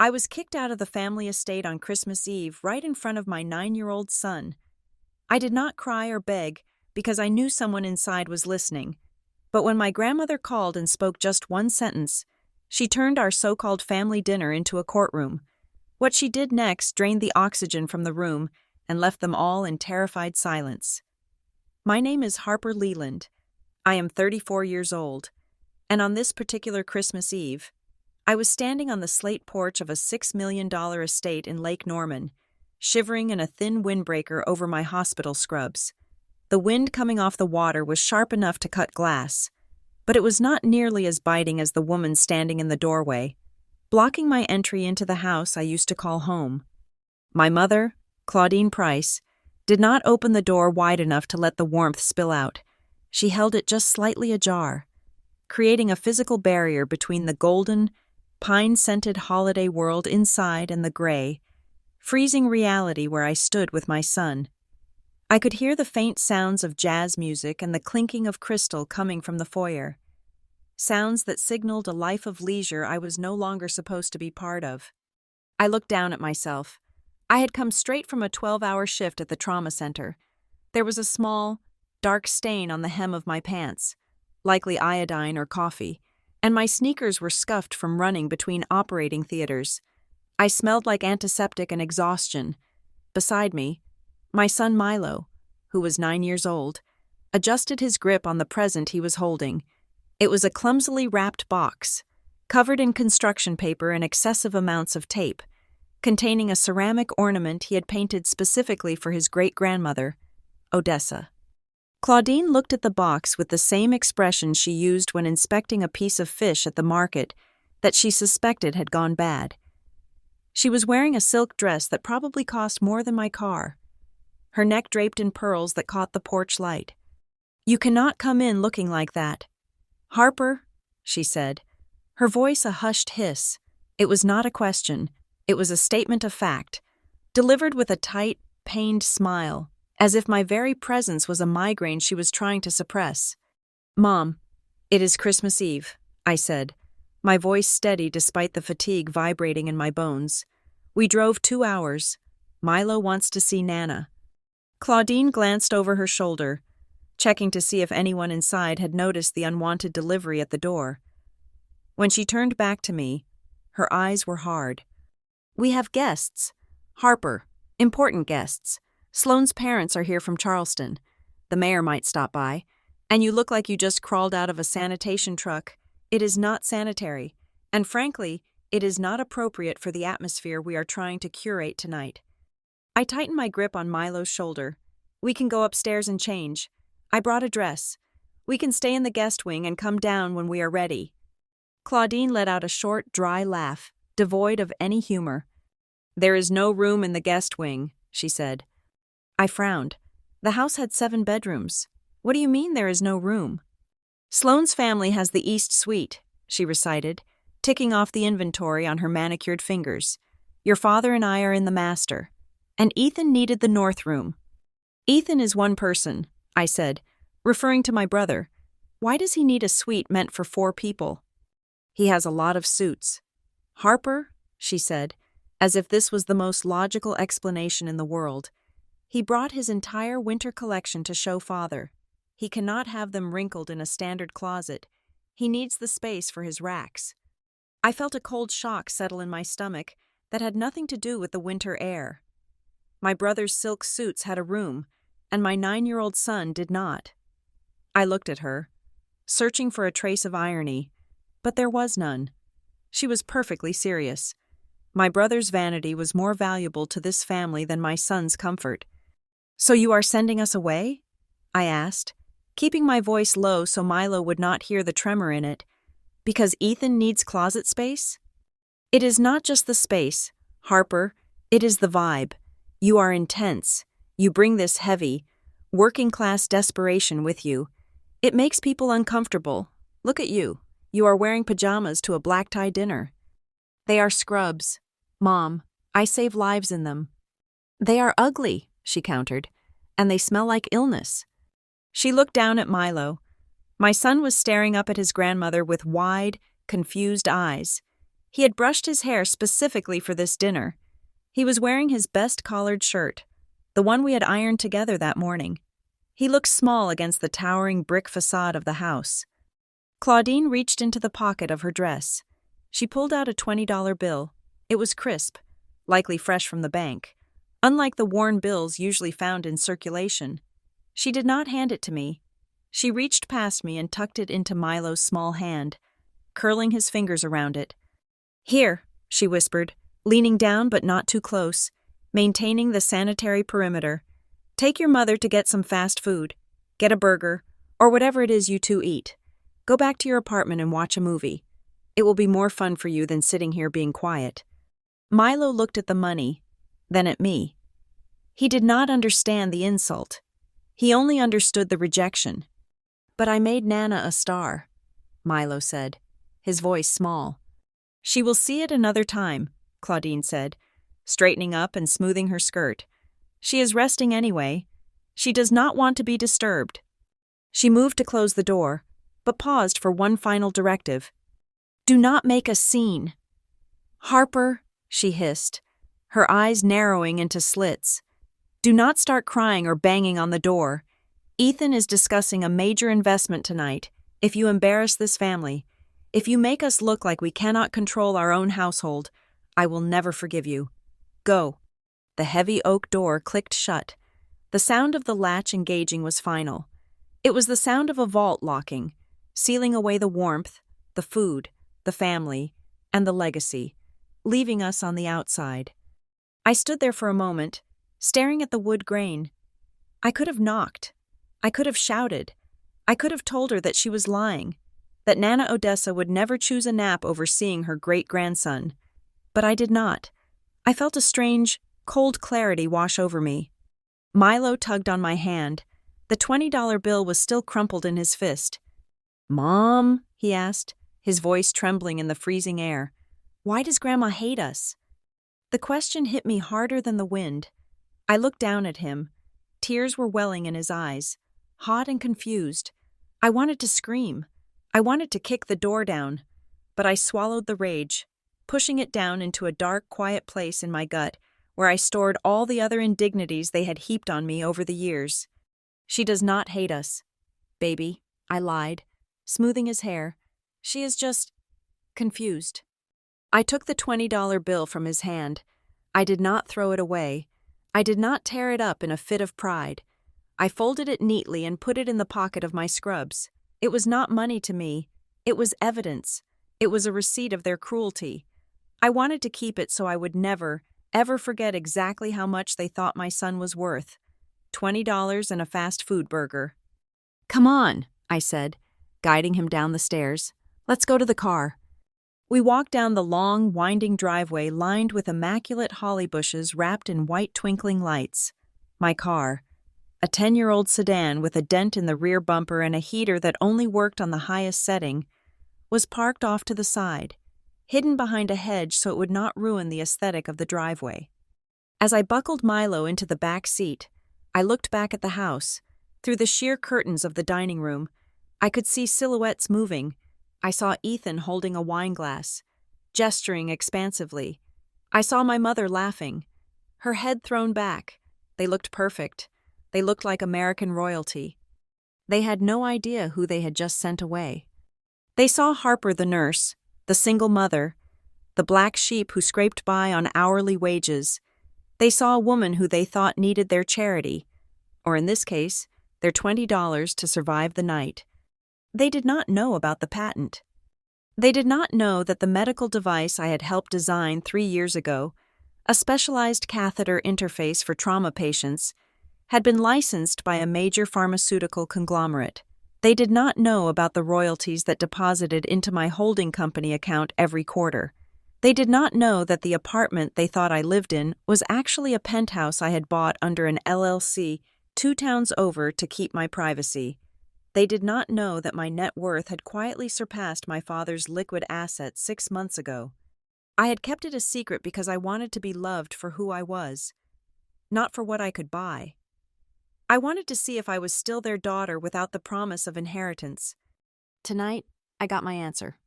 I was kicked out of the family estate on Christmas Eve right in front of my 9-year-old son. I did not cry or beg because I knew someone inside was listening. But when my grandmother called and spoke just one sentence, she turned our so-called family dinner into a courtroom. What she did next drained the oxygen from the room and left them all in terrified silence. My name is Harper Leland. I am 34 years old, and on this particular Christmas Eve, I was standing on the slate porch of a $6 million estate in Lake Norman, shivering in a thin windbreaker over my hospital scrubs. The wind coming off the water was sharp enough to cut glass, but it was not nearly as biting as the woman standing in the doorway, blocking my entry into the house I used to call home. My mother, Claudine Price, did not open the door wide enough to let the warmth spill out. She held it just slightly ajar, creating a physical barrier between the golden, pine-scented holiday world inside and the gray, freezing reality where I stood with my son. I could hear the faint sounds of jazz music and the clinking of crystal coming from the foyer, sounds that signaled a life of leisure I was no longer supposed to be part of. I looked down at myself. I had come straight from a 12-hour shift at the trauma center. There was a small, dark stain on the hem of my pants, likely iodine or coffee, and my sneakers were scuffed from running between operating theaters. I smelled like antiseptic and exhaustion. Beside me, my son Milo, who was 9 years old, adjusted his grip on the present he was holding. It was a clumsily wrapped box, covered in construction paper and excessive amounts of tape, containing a ceramic ornament he had painted specifically for his great-grandmother, Odessa. Claudine looked at the box with the same expression she used when inspecting a piece of fish at the market that she suspected had gone bad. She was wearing a silk dress that probably cost more than my car, her neck draped in pearls that caught the porch light. "You cannot come in looking like that. Harper," she said, her voice a hushed hiss. It was not a question. It was a statement of fact, delivered with a tight, pained smile, as if my very presence was a migraine she was trying to suppress. "Mom, it is Christmas Eve," I said, my voice steady despite the fatigue vibrating in my bones. "We drove 2 hours. Milo wants to see Nana." Claudine glanced over her shoulder, checking to see if anyone inside had noticed the unwanted delivery at the door. When she turned back to me, her eyes were hard. "We have guests. Harper, important guests. Sloane's parents are here from Charleston. The mayor might stop by. And you look like you just crawled out of a sanitation truck. It is not sanitary. And frankly, it is not appropriate for the atmosphere we are trying to curate tonight." I tightened my grip on Milo's shoulder. "We can go upstairs and change. I brought a dress. We can stay in the guest wing and come down when we are ready." Claudine let out a short, dry laugh, devoid of any humor. "There is no room in the guest wing," she said. I frowned. The house had 7 bedrooms. "What do you mean there is no room?" "Sloane's family has the East Suite," she recited, ticking off the inventory on her manicured fingers. "Your father and I are in the master. And Ethan needed the North Room." "Ethan is one person," I said, referring to my brother. "Why does he need a suite meant for 4 people?" "He has a lot of suits." "Harper," she said, as if this was the most logical explanation in the world. "He brought his entire winter collection to show father. He cannot have them wrinkled in a standard closet. He needs the space for his racks." I felt a cold shock settle in my stomach that had nothing to do with the winter air. My brother's silk suits had a room, and my 9-year-old son did not. I looked at her, searching for a trace of irony, but there was none. She was perfectly serious. My brother's vanity was more valuable to this family than my son's comfort. "So you are sending us away?" I asked, keeping my voice low so Milo would not hear the tremor in it. "Because Ethan needs closet space?" "It is not just the space, Harper, it is the vibe. You are intense. You bring this heavy, working-class desperation with you. It makes people uncomfortable. Look at you. You are wearing pajamas to a black-tie dinner." "They are scrubs. Mom, I save lives in them." "They are ugly," she countered, "and they smell like illness." She looked down at Milo. My son was staring up at his grandmother with wide, confused eyes. He had brushed his hair specifically for this dinner. He was wearing his best collared shirt, the one we had ironed together that morning. He looked small against the towering brick facade of the house. Claudine reached into the pocket of her dress. She pulled out a $20 bill. It was crisp, likely fresh from the bank, unlike the worn bills usually found in circulation. She did not hand it to me. She reached past me and tucked it into Milo's small hand, curling his fingers around it. "Here," she whispered, leaning down but not too close, maintaining the sanitary perimeter. "Take your mother to get some fast food. Get a burger, or whatever it is you two eat. Go back to your apartment and watch a movie. It will be more fun for you than sitting here being quiet." Milo looked at the money, then at me. He did not understand the insult. He only understood the rejection. "But I made Nana a star," Milo said, his voice small. "She will see it another time," Claudine said, straightening up and smoothing her skirt. "She is resting anyway. She does not want to be disturbed." She moved to close the door, but paused for one final directive. "Do not make a scene." "Harper," she hissed, her eyes narrowing into slits. "Do not start crying or banging on the door. Ethan is discussing a major investment tonight. If you embarrass this family, if you make us look like we cannot control our own household, I will never forgive you. Go." The heavy oak door clicked shut. The sound of the latch engaging was final. It was the sound of a vault locking, sealing away the warmth, the food, the family, and the legacy, leaving us on the outside. I stood there for a moment, staring at the wood grain. I could have knocked. I could have shouted. I could have told her that she was lying, that Nana Odessa would never choose a nap over seeing her great-grandson. But I did not. I felt a strange, cold clarity wash over me. Milo tugged on my hand. The $20 bill was still crumpled in his fist. "Mom," he asked, his voice trembling in the freezing air, "why does Grandma hate us?" The question hit me harder than the wind. I looked down at him. Tears were welling in his eyes, hot and confused. I wanted to scream. I wanted to kick the door down. But I swallowed the rage, pushing it down into a dark, quiet place in my gut where I stored all the other indignities they had heaped on me over the years. "She does not hate us, baby," I lied, smoothing his hair. "She is just confused." I took the $20 bill from his hand. I did not throw it away. I did not tear it up in a fit of pride. I folded it neatly and put it in the pocket of my scrubs. It was not money to me. It was evidence. It was a receipt of their cruelty. I wanted to keep it so I would never, ever forget exactly how much they thought my son was worth. $20 and a fast food burger. "Come on," I said, guiding him down the stairs. "Let's go to the car." We walked down the long, winding driveway lined with immaculate holly bushes wrapped in white twinkling lights. My car, a 10-year-old sedan with a dent in the rear bumper and a heater that only worked on the highest setting, was parked off to the side, hidden behind a hedge so it would not ruin the aesthetic of the driveway. As I buckled Milo into the back seat, I looked back at the house. Through the sheer curtains of the dining room, I could see silhouettes moving. I saw Ethan holding a wine glass, gesturing expansively. I saw my mother laughing, her head thrown back. They looked perfect. They looked like American royalty. They had no idea who they had just sent away. They saw Harper the nurse, the single mother, the black sheep who scraped by on hourly wages. They saw a woman who they thought needed their charity, or in this case, their $20 to survive the night. They did not know about the patent. They did not know that the medical device I had helped design 3 years ago, a specialized catheter interface for trauma patients, had been licensed by a major pharmaceutical conglomerate. They did not know about the royalties that deposited into my holding company account every quarter. They did not know that the apartment they thought I lived in was actually a penthouse I had bought under an LLC 2 towns over to keep my privacy. They did not know that my net worth had quietly surpassed my father's liquid assets 6 months ago. I had kept it a secret because I wanted to be loved for who I was, not for what I could buy. I wanted to see if I was still their daughter without the promise of inheritance. Tonight, I got my answer.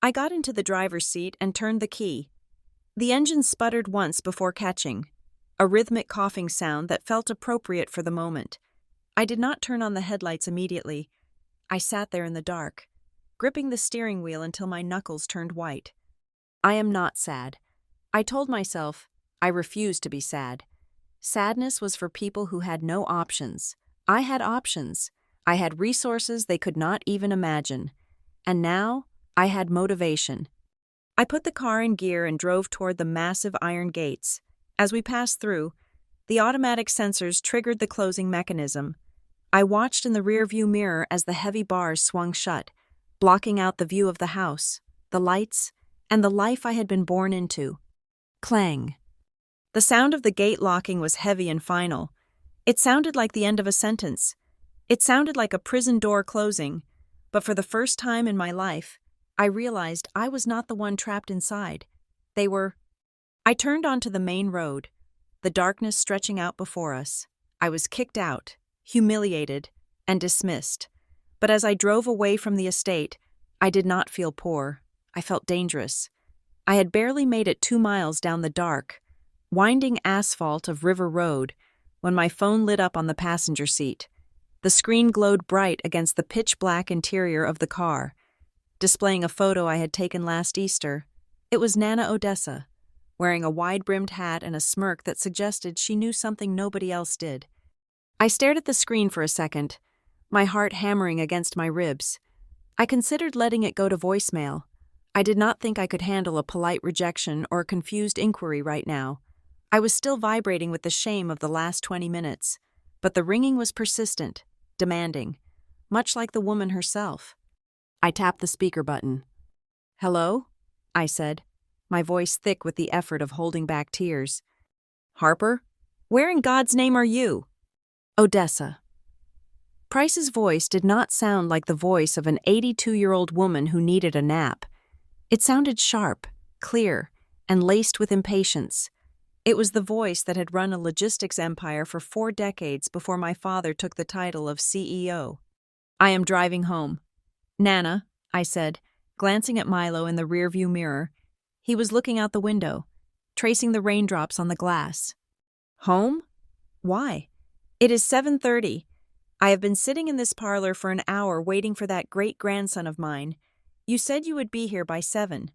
I got into the driver's seat and turned the key. The engine sputtered once before catching, a rhythmic coughing sound that felt appropriate for the moment. I did not turn on the headlights immediately. I sat there in the dark, gripping the steering wheel until my knuckles turned white. I am not sad. I told myself I refused to be sad. Sadness was for people who had no options. I had options. I had resources they could not even imagine. And now, I had motivation. I put the car in gear and drove toward the massive iron gates. As we passed through, the automatic sensors triggered the closing mechanism. I watched in the rearview mirror as the heavy bars swung shut, blocking out the view of the house, the lights, and the life I had been born into. Clang. The sound of the gate locking was heavy and final. It sounded like the end of a sentence. It sounded like a prison door closing, but for the first time in my life, I realized I was not the one trapped inside. They were. I turned onto the main road, the darkness stretching out before us. I was kicked out, humiliated, and dismissed. But as I drove away from the estate, I did not feel poor. I felt dangerous. I had barely made it 2 miles down the dark, winding asphalt of River Road when my phone lit up on the passenger seat. The screen glowed bright against the pitch-black interior of the car, displaying a photo I had taken last Easter. It was Nana Odessa, wearing a wide-brimmed hat and a smirk that suggested she knew something nobody else did. I stared at the screen for a second, my heart hammering against my ribs. I considered letting it go to voicemail. I did not think I could handle a polite rejection or a confused inquiry right now. I was still vibrating with the shame of the last 20 minutes, but the ringing was persistent, demanding, much like the woman herself. I tapped the speaker button. "Hello?" I said, my voice thick with the effort of holding back tears. "Harper? Where in God's name are you?" "Odessa." Price's voice did not sound like the voice of an 82-year-old woman who needed a nap. It sounded sharp, clear, and laced with impatience. It was the voice that had run a logistics empire for 4 decades before my father took the title of CEO. "I am driving home." "Nana," I said, glancing at Milo in the rearview mirror. He was looking out the window, tracing the raindrops on the glass. "Home? Why?" "It is 7:30. I have been sitting in this parlor for an hour waiting for that great-grandson of mine. You said you would be here by 7.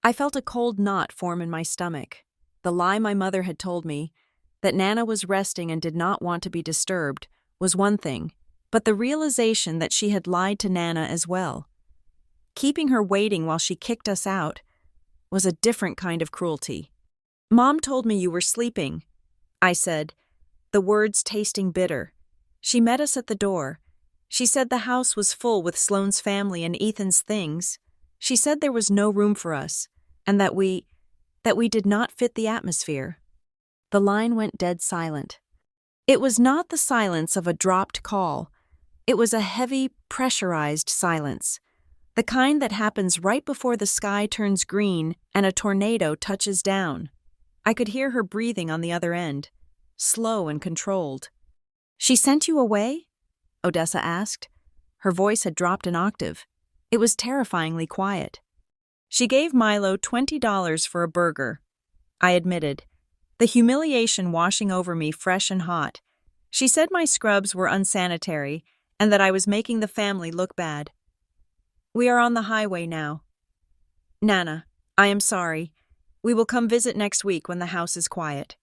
I felt a cold knot form in my stomach. The lie my mother had told me, that Nana was resting and did not want to be disturbed, was one thing, but the realization that she had lied to Nana as well, keeping her waiting while she kicked us out, was a different kind of cruelty. "Mom told me you were sleeping," I said, the words tasting bitter. "She met us at the door. She said the house was full with Sloane's family and Ethan's things. She said there was no room for us, and that we did not fit the atmosphere." The line went dead silent. It was not the silence of a dropped call. It was a heavy, pressurized silence, the kind that happens right before the sky turns green and a tornado touches down. I could hear her breathing on the other end, slow and controlled. "She sent you away?" Odessa asked. Her voice had dropped an octave. It was terrifyingly quiet. "She gave Milo $20 for a burger," I admitted, the humiliation washing over me fresh and hot. "She said my scrubs were unsanitary and that I was making the family look bad. We are on the highway now. Nana, I am sorry. We will come visit next week when the house is quiet."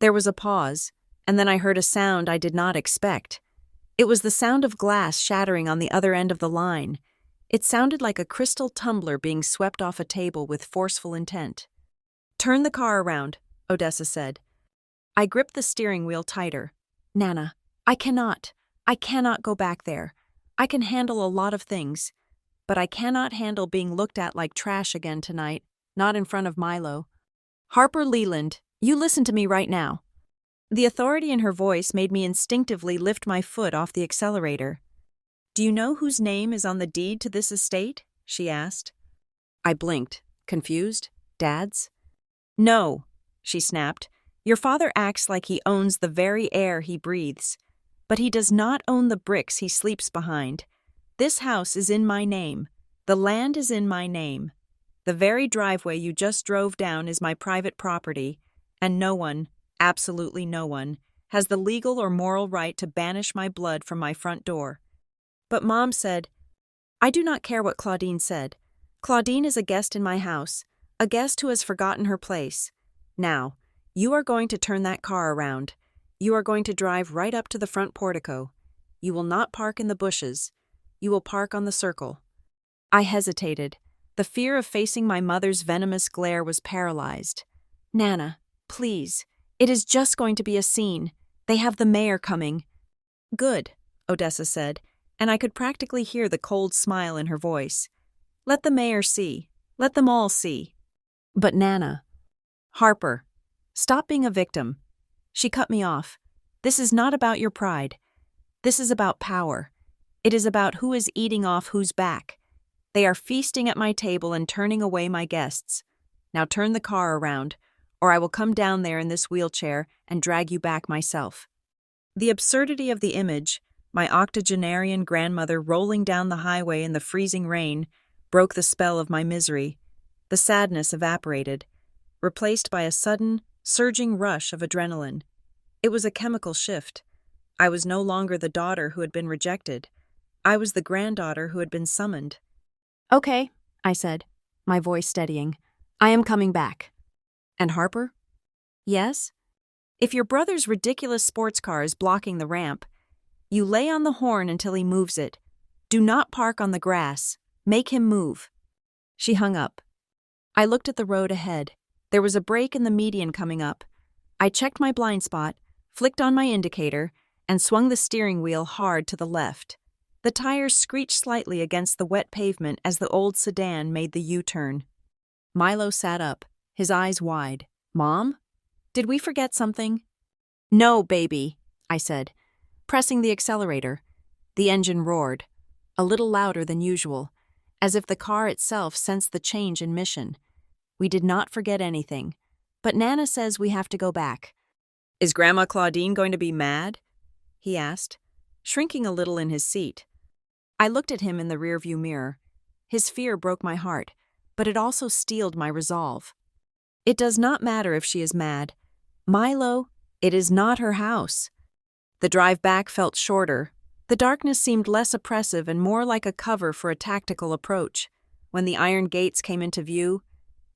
There was a pause, and then I heard a sound I did not expect. It was the sound of glass shattering on the other end of the line. It sounded like a crystal tumbler being swept off a table with forceful intent. "Turn the car around," Odessa said. I gripped the steering wheel tighter. "Nana, I cannot go back there. I can handle a lot of things, but I cannot handle being looked at like trash again tonight, not in front of Milo. Harper Leland, you listen to me right now." The authority in her voice made me instinctively lift my foot off the accelerator. "Do you know whose name is on the deed to this estate?" she asked. I blinked, confused. "Dad's?" "No," she snapped. "Your father acts like he owns the very air he breathes, but he does not own the bricks he sleeps behind. This house is in my name. The land is in my name. The very driveway you just drove down is my private property, and no one, absolutely no one, has the legal or moral right to banish my blood from my front door. But Mom said, I do not care what Claudine said. Claudine is a guest in my house, a guest who has forgotten her place. Now, you are going to turn that car around. You are going to drive right up to the front portico. You will not park in the bushes. You will park on the circle. I hesitated. The fear of facing my mother's venomous glare was paralyzed. Nana, please. It is just going to be a scene. They have the mayor coming. Good, Odessa said, and I could practically hear the cold smile in her voice. Let the mayor see. Let them all see. But Nana. Harper, stop being a victim. She cut me off. This is not about your pride. This is about power. It is about who is eating off whose back. They are feasting at my table and turning away my guests. Now turn the car around, or I will come down there in this wheelchair and drag you back myself. The absurdity of the image, my octogenarian grandmother rolling down the highway in the freezing rain, broke the spell of my misery. The sadness evaporated, replaced by a sudden, surging rush of adrenaline. It was a chemical shift. I was no longer the daughter who had been rejected. I was the granddaughter who had been summoned. Okay, I said, my voice steadying. I am coming back. And Harper? Yes? If your brother's ridiculous sports car is blocking the ramp, you lay on the horn until he moves it. Do not park on the grass. Make him move. She hung up. I looked at the road ahead. There was a break in the median coming up. I checked my blind spot, flicked on my indicator, and swung the steering wheel hard to the left. The tires screeched slightly against the wet pavement as the old sedan made the U-turn. Milo sat up, his eyes wide. Mom? Did we forget something? No, baby, I said, pressing the accelerator. The engine roared, a little louder than usual, as if the car itself sensed the change in mission. We did not forget anything, but Nana says we have to go back. Is Grandma Claudine going to be mad? He asked, shrinking a little in his seat. I looked at him in the rearview mirror. His fear broke my heart, but it also steeled my resolve. It does not matter if she is mad. Milo, it is not her house. The drive back felt shorter. The darkness seemed less oppressive and more like a cover for a tactical approach. When the iron gates came into view,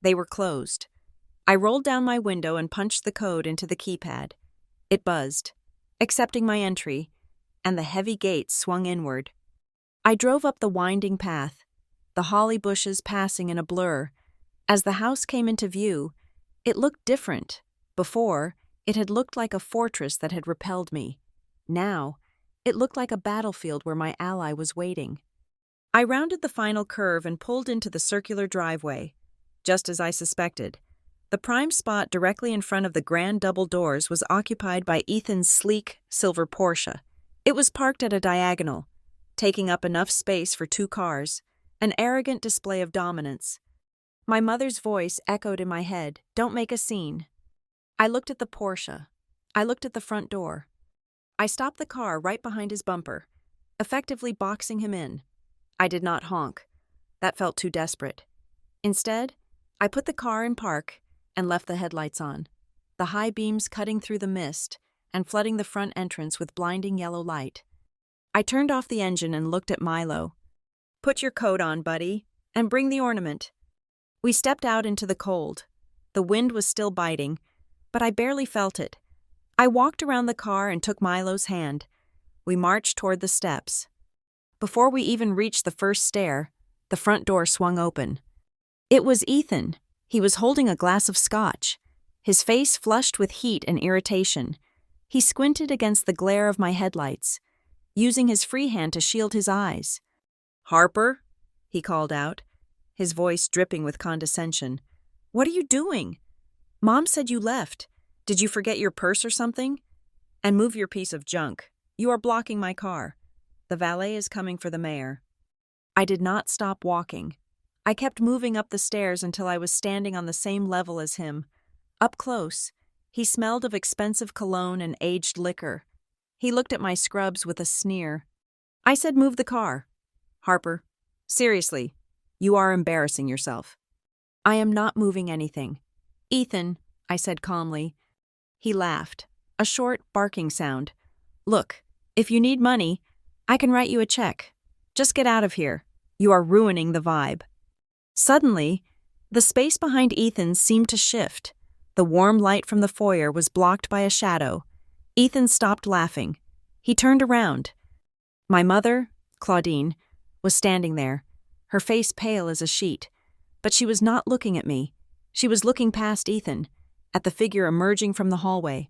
they were closed. I rolled down my window and punched the code into the keypad. It buzzed, accepting my entry, and the heavy gates swung inward. I drove up the winding path, the holly bushes passing in a blur. As the house came into view, it looked different. Before, it had looked like a fortress that had repelled me. Now, it looked like a battlefield where my ally was waiting. I rounded the final curve and pulled into the circular driveway. Just as I suspected, the prime spot directly in front of the grand double doors was occupied by Ethan's sleek, silver Porsche. It was parked at a diagonal, taking up enough space for 2 cars, an arrogant display of dominance. My mother's voice echoed in my head, "Don't make a scene." I looked at the Porsche. I looked at the front door. I stopped the car right behind his bumper, effectively boxing him in. I did not honk. That felt too desperate. Instead, I put the car in park and left the headlights on, the high beams cutting through the mist and flooding the front entrance with blinding yellow light. I turned off the engine and looked at Milo. "Put your coat on, buddy, and bring the ornament." We stepped out into the cold. The wind was still biting, but I barely felt it. I walked around the car and took Milo's hand. We marched toward the steps. Before we even reached the first stair, the front door swung open. It was Ethan. He was holding a glass of scotch, his face flushed with heat and irritation. He squinted against the glare of my headlights, using his free hand to shield his eyes. "Harper?" he called out, his voice dripping with condescension. "What are you doing? Mom said you left. Did you forget your purse or something? And move your piece of junk. You are blocking my car. The valet is coming for the mayor." I did not stop walking. I kept moving up the stairs until I was standing on the same level as him. Up close, he smelled of expensive cologne and aged liquor. He looked at my scrubs with a sneer. I said, "Move the car." "Harper, seriously, You are embarrassing yourself." "I am not moving anything." "Ethan," I said calmly. He laughed, a short, barking sound. "Look, if you need money, I can write you a check. Just get out of here. You are ruining the vibe." Suddenly, the space behind Ethan seemed to shift. The warm light from the foyer was blocked by a shadow. Ethan stopped laughing. He turned around. My mother, Claudine, was standing there, her face pale as a sheet. But she was not looking at me. She was looking past Ethan, at the figure emerging from the hallway.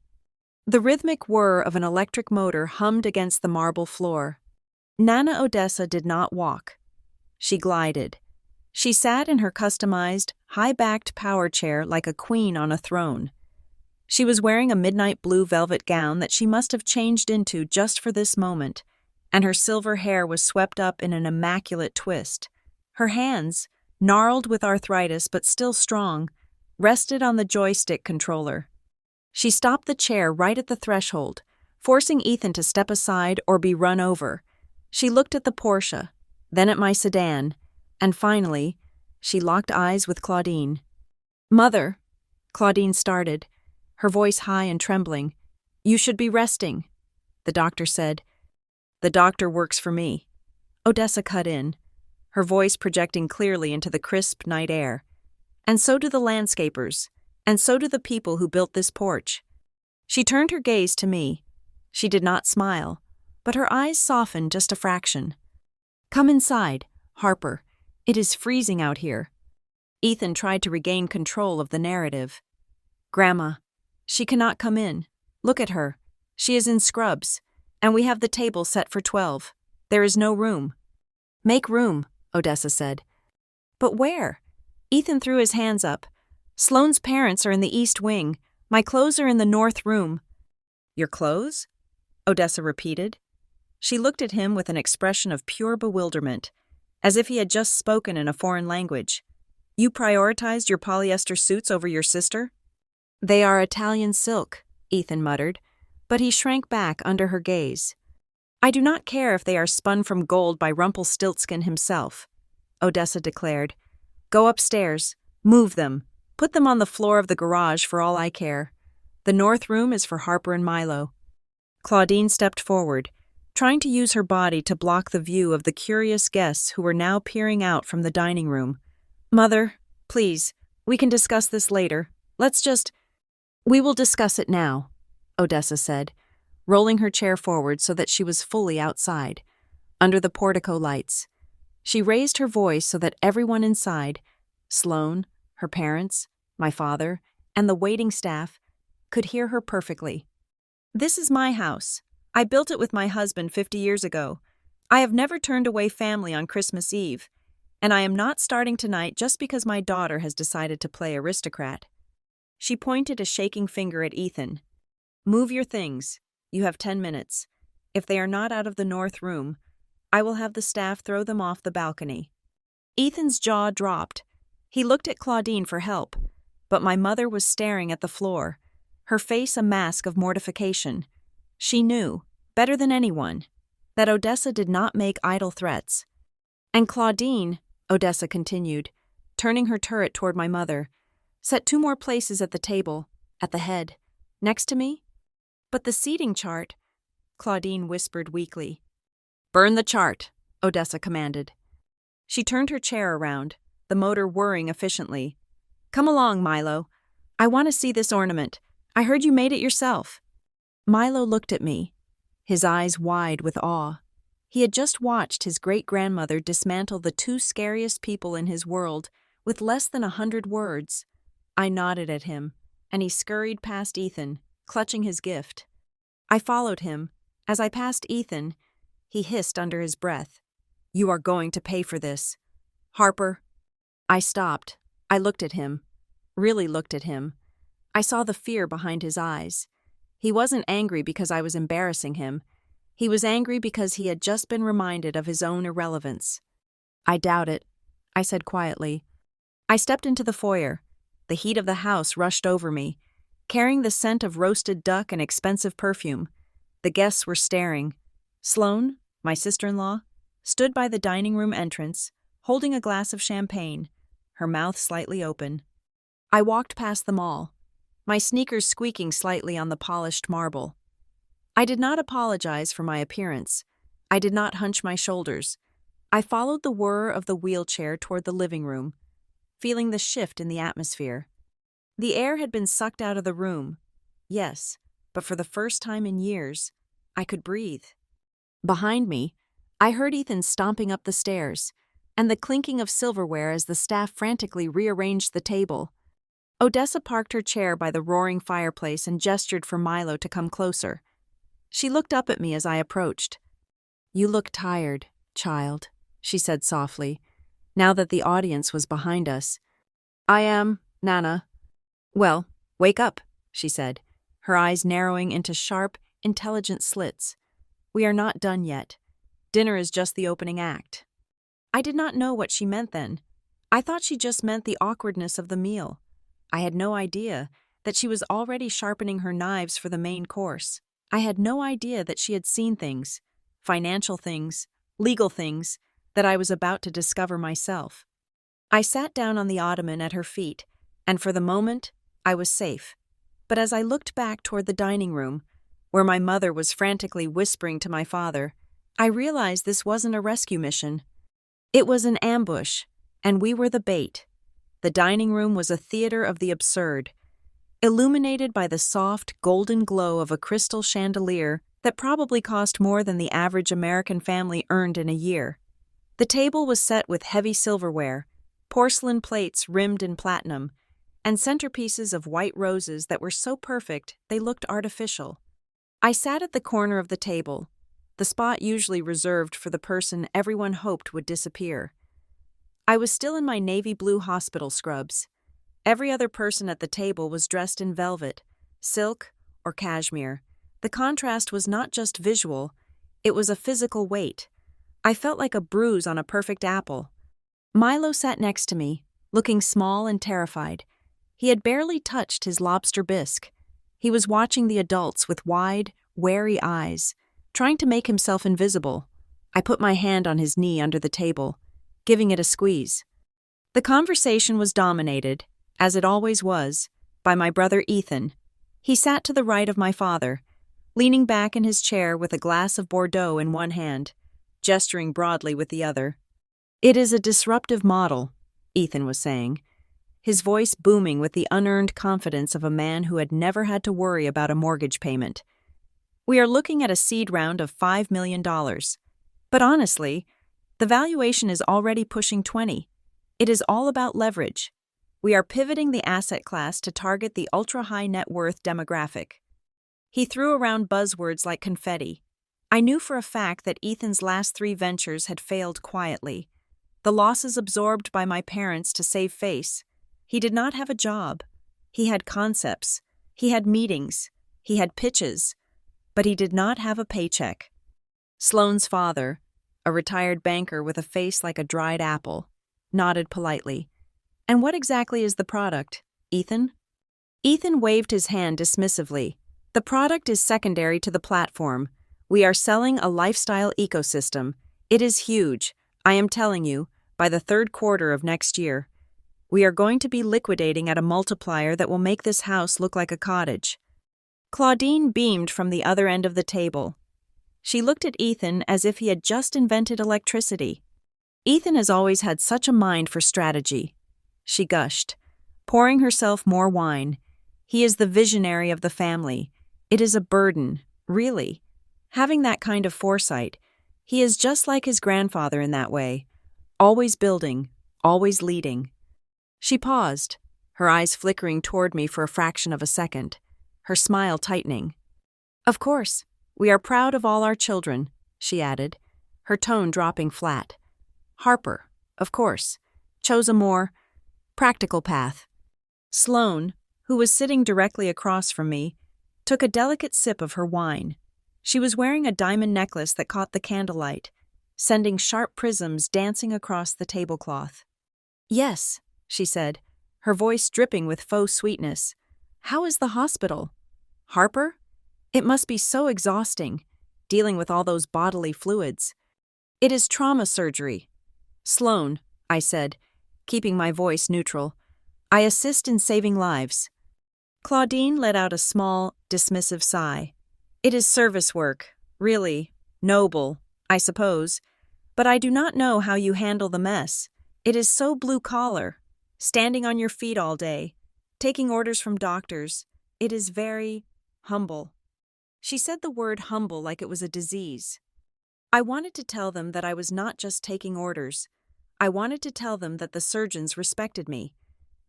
The rhythmic whir of an electric motor hummed against the marble floor. Nana Odessa did not walk. She glided. She sat in her customized, high-backed power chair like a queen on a throne. She was wearing a midnight blue velvet gown that she must have changed into just for this moment, and her silver hair was swept up in an immaculate twist. Her hands, gnarled with arthritis but still strong, rested on the joystick controller. She stopped the chair right at the threshold, forcing Ethan to step aside or be run over. She looked at the Porsche, then at my sedan, and finally, she locked eyes with Claudine. "Mother," Claudine started, her voice high and trembling. "You should be resting," the doctor said. "The doctor works for me," Odessa cut in, her voice projecting clearly into the crisp night air. "And so do the landscapers, and so do the people who built this porch." She turned her gaze to me. She did not smile, but her eyes softened just a fraction. "Come inside, Harper. It is freezing out here." Ethan tried to regain control of the narrative. "Grandma, she cannot come in. Look at her. She is in scrubs, and we have the table set for 12. There is no room." "Make room," Odessa said. "But where?" Ethan threw his hands up. "Sloane's parents are in the east wing. My clothes are in the north room." "Your clothes?" Odessa repeated. She looked at him with an expression of pure bewilderment, as if he had just spoken in a foreign language. "You prioritized your polyester suits over your sister?" "They are Italian silk," Ethan muttered, but he shrank back under her gaze. "I do not care if they are spun from gold by Rumpelstiltskin himself," Odessa declared. "Go upstairs. Move them. Put them on the floor of the garage for all I care. The north room is for Harper and Milo." Claudine stepped forward, trying to use her body to block the view of the curious guests who were now peering out from the dining room. "Mother, please, we can discuss this later. We will discuss it now," Odessa said, rolling her chair forward so that she was fully outside, under the portico lights. She raised her voice so that everyone inside, Sloane, her parents, my father, and the waiting staff, could hear her perfectly. "This is my house. I built it with my husband 50 years ago. I have never turned away family on Christmas Eve, and I am not starting tonight just because my daughter has decided to play aristocrat." She pointed a shaking finger at Ethan. "Move your things. You have 10 minutes. If they are not out of the north room, I will have the staff throw them off the balcony." Ethan's jaw dropped. He looked at Claudine for help, but my mother was staring at the floor, her face a mask of mortification. She knew, better than anyone, that Odessa did not make idle threats. "And Claudine," Odessa continued, turning her turret toward my mother, "set 2 more places at the table, at the head, next to me." "But the seating chart," Claudine whispered weakly. "Burn the chart," Odessa commanded. She turned her chair around, the motor whirring efficiently. "Come along, Milo. I want to see this ornament. I heard you made it yourself." Milo looked at me, his eyes wide with awe. He had just watched his great-grandmother dismantle the 2 scariest people in his world with less than 100 words. I nodded at him, and he scurried past Ethan, clutching his gift. I followed him. As I passed Ethan, he hissed under his breath, "You are going to pay for this. Harper." I stopped. I looked at him, really looked at him. I saw the fear behind his eyes. He wasn't angry because I was embarrassing him. He was angry because he had just been reminded of his own irrelevance. "I doubt it," I said quietly. I stepped into the foyer. The heat of the house rushed over me, carrying the scent of roasted duck and expensive perfume. The guests were staring. Sloane, my sister-in-law, stood by the dining room entrance, holding a glass of champagne, her mouth slightly open. I walked past them all, my sneakers squeaking slightly on the polished marble. I did not apologize for my appearance. I did not hunch my shoulders. I followed the whir of the wheelchair toward the living room, feeling the shift in the atmosphere. The air had been sucked out of the room. Yes, but for the first time in years, I could breathe. Behind me, I heard Ethan stomping up the stairs, and the clinking of silverware as the staff frantically rearranged the table. Odessa parked her chair by the roaring fireplace and gestured for Milo to come closer. She looked up at me as I approached. "You look tired, child," she said softly, now that the audience was behind us. "I am, Nana." "Well, wake up," she said, her eyes narrowing into sharp, intelligent slits. "We are not done yet. Dinner is just the opening act." I did not know what she meant then. I thought she just meant the awkwardness of the meal. I had no idea that she was already sharpening her knives for the main course. I had no idea that she had seen things, financial things, legal things, that I was about to discover myself. I sat down on the ottoman at her feet, and for the moment, I was safe. But as I looked back toward the dining room, where my mother was frantically whispering to my father, I realized this wasn't a rescue mission. It was an ambush, and we were the bait. The dining room was a theater of the absurd, illuminated by the soft, golden glow of a crystal chandelier that probably cost more than the average American family earned in a year. The table was set with heavy silverware, porcelain plates rimmed in platinum, and centerpieces of white roses that were so perfect they looked artificial. I sat at the corner of the table, the spot usually reserved for the person everyone hoped would disappear. I was still in my navy blue hospital scrubs. Every other person at the table was dressed in velvet, silk, or cashmere. The contrast was not just visual, it was a physical weight. I felt like a bruise on a perfect apple. Milo sat next to me, looking small and terrified. He had barely touched his lobster bisque. He was watching the adults with wide, wary eyes, trying to make himself invisible. I put my hand on his knee under the table, giving it a squeeze. The conversation was dominated, as it always was, by my brother Ethan. He sat to the right of my father, leaning back in his chair with a glass of Bordeaux in one hand, gesturing broadly with the other. "It is a disruptive model," Ethan was saying, his voice booming with the unearned confidence of a man who had never had to worry about a mortgage payment. "We are looking at a seed round of $5 million. But honestly, the valuation is already pushing 20. It is all about leverage. We are pivoting the asset class to target the ultra-high net worth demographic." He threw around buzzwords like confetti. I knew for a fact that Ethan's last 3 ventures had failed quietly. The losses absorbed by my parents to save face. He did not have a job. He had concepts. He had meetings. He had pitches. But he did not have a paycheck. Sloane's father, a retired banker with a face like a dried apple, nodded politely. "And what exactly is the product, Ethan?" Ethan waved his hand dismissively. "The product is secondary to the platform. We are selling a lifestyle ecosystem. It is huge, I am telling you, by the 3rd quarter of next year. We are going to be liquidating at a multiplier that will make this house look like a cottage." Claudine beamed from the other end of the table. She looked at Ethan as if he had just invented electricity. "Ethan has always had such a mind for strategy," she gushed, pouring herself more wine. "He is the visionary of the family. It is a burden, really. Having that kind of foresight, he is just like his grandfather in that way. Always building, always leading." She paused, her eyes flickering toward me for a fraction of a second, her smile tightening. "Of course, we are proud of all our children," she added, her tone dropping flat. "Harper, of course, chose a more practical path." Sloane, who was sitting directly across from me, took a delicate sip of her wine. She was wearing a diamond necklace that caught the candlelight, sending sharp prisms dancing across the tablecloth. "Yes," she said, her voice dripping with faux sweetness. "How is the hospital? Harper? It must be so exhausting, dealing with all those bodily fluids." "It is trauma surgery." Sloane, I said, keeping my voice neutral. I assist in saving lives. Claudine let out a small, dismissive sigh. It is service work, really, noble, I suppose, but I do not know how you handle the mess. It is so blue-collar, standing on your feet all day, taking orders from doctors. It is very humble. She said the word humble like it was a disease. I wanted to tell them that I was not just taking orders. I wanted to tell them that the surgeons respected me,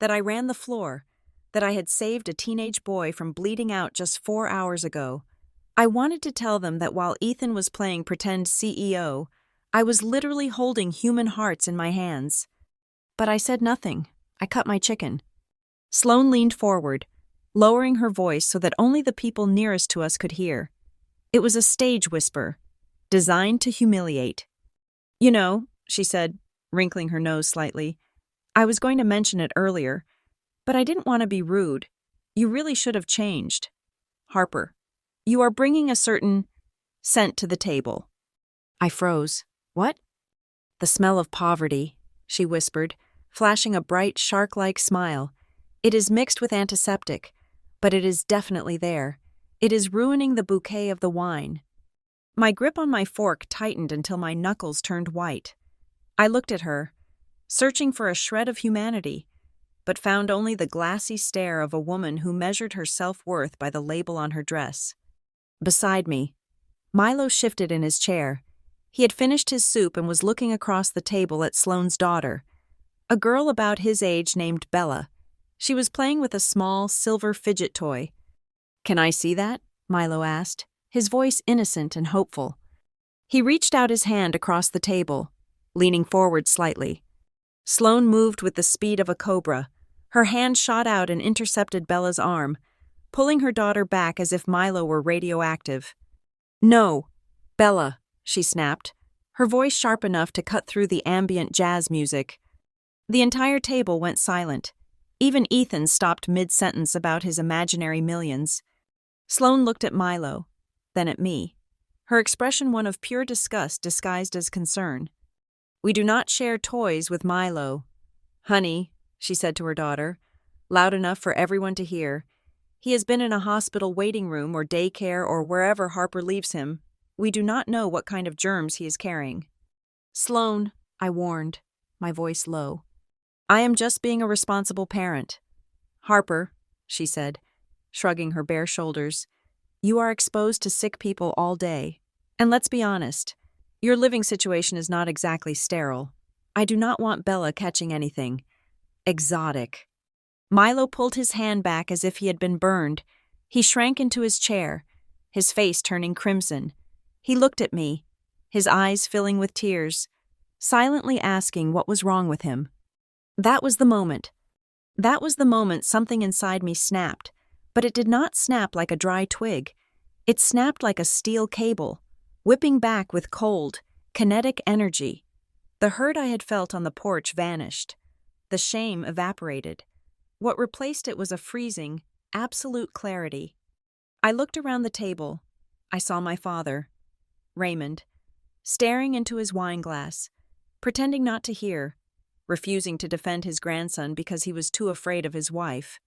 that I ran the floor, that I had saved a teenage boy from bleeding out just 4 hours ago. I wanted to tell them that while Ethan was playing pretend CEO, I was literally holding human hearts in my hands. But I said nothing. I cut my chicken. Sloane leaned forward, lowering her voice so that only the people nearest to us could hear. It was a stage whisper, designed to humiliate. You know, she said, wrinkling her nose slightly, I was going to mention it earlier, but I didn't want to be rude. You really should have changed. Harper, you are bringing a certain scent to the table. I froze. What? The smell of poverty, she whispered, flashing a bright shark-like smile. It is mixed with antiseptic, but it is definitely there. It is ruining the bouquet of the wine. My grip on my fork tightened until my knuckles turned white. I looked at her, searching for a shred of humanity, but found only the glassy stare of a woman who measured her self-worth by the label on her dress. Beside me, Milo shifted in his chair. He had finished his soup and was looking across the table at Sloane's daughter, a girl about his age named Bella. She was playing with a small, silver fidget toy. Can I see that? Milo asked, his voice innocent and hopeful. He reached out his hand across the table, leaning forward slightly. Sloane moved with the speed of a cobra. Her hand shot out and intercepted Bella's arm, pulling her daughter back as if Milo were radioactive. No, Bella, she snapped, her voice sharp enough to cut through the ambient jazz music. The entire table went silent. Even Ethan stopped mid-sentence about his imaginary millions. Sloane looked at Milo, then at me, her expression one of pure disgust disguised as concern. We do not share toys with Milo. Honey, she said to her daughter, loud enough for everyone to hear. He has been in a hospital waiting room or daycare or wherever Harper leaves him. We do not know what kind of germs he is carrying. Sloane, I warned, my voice low. I am just being a responsible parent. Harper, she said, shrugging her bare shoulders, you are exposed to sick people all day. And let's be honest, your living situation is not exactly sterile. I do not want Bella catching anything exotic. Milo pulled his hand back as if he had been burned. He shrank into his chair, his face turning crimson. He looked at me, his eyes filling with tears, silently asking what was wrong with him. That was the moment. That was the moment something inside me snapped, but it did not snap like a dry twig. It snapped like a steel cable, whipping back with cold, kinetic energy. The hurt I had felt on the porch vanished. The shame evaporated. What replaced it was a freezing, absolute clarity. I looked around the table. I saw my father, Raymond, staring into his wine glass, pretending not to hear, refusing to defend his grandson because he was too afraid of his wife.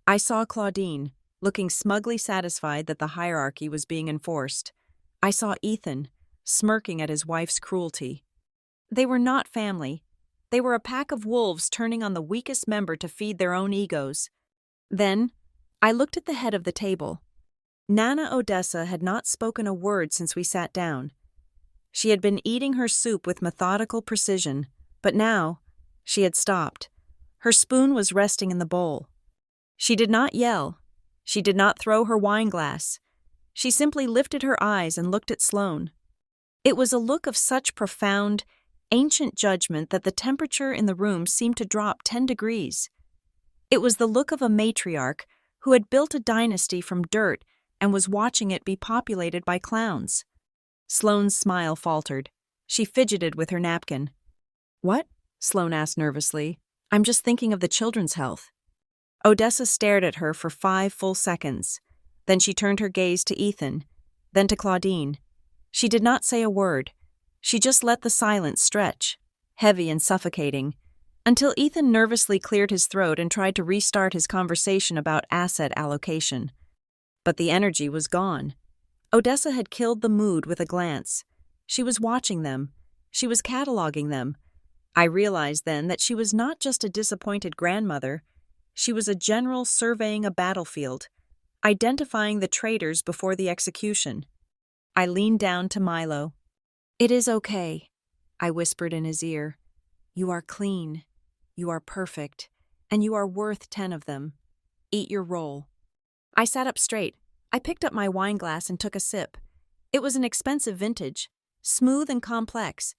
I saw Claudine, looking smugly satisfied that the hierarchy was being enforced. I saw Ethan, smirking at his wife's cruelty. They were not family. They were a pack of wolves turning on the weakest member to feed their own egos. Then, I looked at the head of the table. Nana Odessa had not spoken a word since we sat down. She had been eating her soup with methodical precision, but now, she had stopped. Her spoon was resting in the bowl. She did not yell. She did not throw her wine glass. She simply lifted her eyes and looked at Sloane. It was a look of such profound, ancient judgment that the temperature in the room seemed to drop 10 degrees. It was the look of a matriarch who had built a dynasty from dirt and was watching it be populated by clowns. Sloane's smile faltered. She fidgeted with her napkin. What? Sloane asked nervously. I'm just thinking of the children's health. Odessa stared at her for 5 full seconds. Then she turned her gaze to Ethan, then to Claudine. She did not say a word. She just let the silence stretch, heavy and suffocating. until Ethan nervously cleared his throat and tried to restart his conversation about asset allocation. But the energy was gone. Odessa had killed the mood with a glance. She was watching them. She was cataloging them. I realized then that she was not just a disappointed grandmother. She was a general surveying a battlefield, identifying the traitors before the execution. I leaned down to Milo. "It is okay," I whispered in his ear. "You are clean. You are perfect. And you are worth 10 of them. Eat your roll." I sat up straight. I picked up my wine glass and took a sip. It was an expensive vintage, smooth and complex,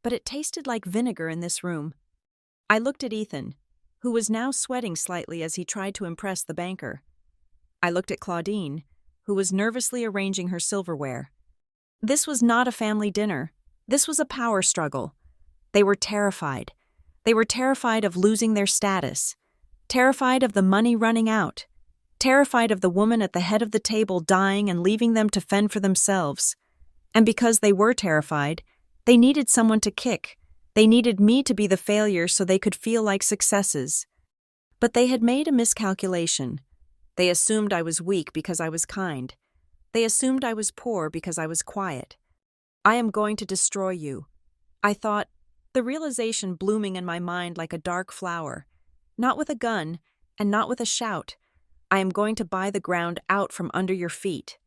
but it tasted like vinegar in this room. I looked at Ethan, who was now sweating slightly as he tried to impress the banker. I looked at Claudine, who was nervously arranging her silverware. This was not a family dinner. This was a power struggle. They were terrified. They were terrified of losing their status, terrified of the money running out, terrified of the woman at the head of the table dying and leaving them to fend for themselves. And because they were terrified, they needed someone to kick. They needed me to be the failure so they could feel like successes. But they had made a miscalculation. They assumed I was weak because I was kind. They assumed I was poor because I was quiet. "I am going to destroy you," I thought, the realization blooming in my mind like a dark flower. Not with a gun, and not with a shout. I am going to buy the ground out from under your feet.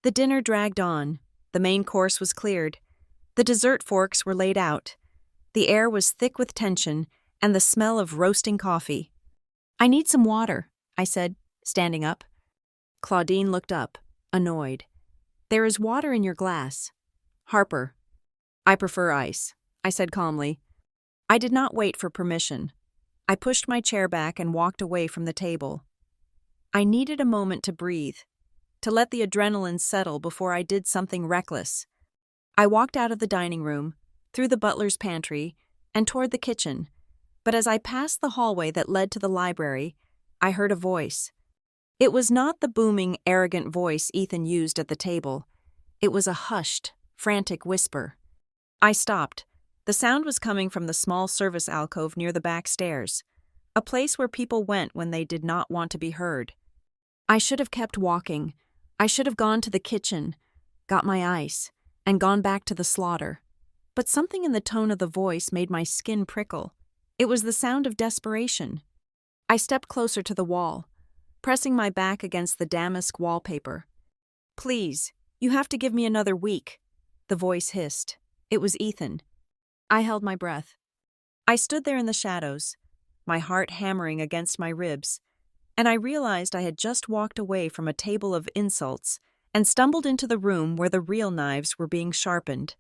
The dinner dragged on. The main course was cleared. The dessert forks were laid out. The air was thick with tension and the smell of roasting coffee. "I need some water," I said, standing up. Claudine looked up, annoyed. "There is water in your glass." "Harper." "I prefer ice," I said calmly. I did not wait for permission. I pushed my chair back and walked away from the table. I needed a moment to breathe, to let the adrenaline settle before I did something reckless. I walked out of the dining room, through the butler's pantry, and toward the kitchen. But as I passed the hallway that led to the library, I heard a voice. It was not the booming, arrogant voice Ethan used at the table. It was a hushed, frantic whisper. I stopped. The sound was coming from the small service alcove near the back stairs, a place where people went when they did not want to be heard. I should have kept walking. I should have gone to the kitchen, got my ice, and gone back to the slaughter. But something in the tone of the voice made my skin prickle. It was the sound of desperation. I stepped closer to the wall, pressing my back against the damask wallpaper. "Please, you have to give me another week," the voice hissed. It was Ethan. I held my breath. I stood there in the shadows, my heart hammering against my ribs, and I realized I had just walked away from a table of insults and stumbled into the room where the real knives were being sharpened.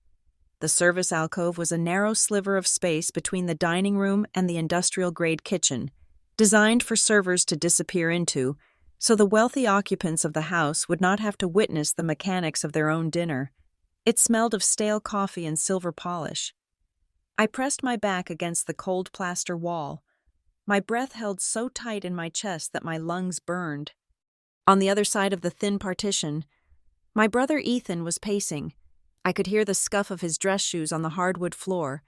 The service alcove was a narrow sliver of space between the dining room and the industrial-grade kitchen, designed for servers to disappear into, so the wealthy occupants of the house would not have to witness the mechanics of their own dinner. It smelled of stale coffee and silver polish. I pressed my back against the cold plaster wall. My breath held so tight in my chest that my lungs burned. On the other side of the thin partition, my brother Ethan was pacing. I could hear the scuff of his dress shoes on the hardwood floor,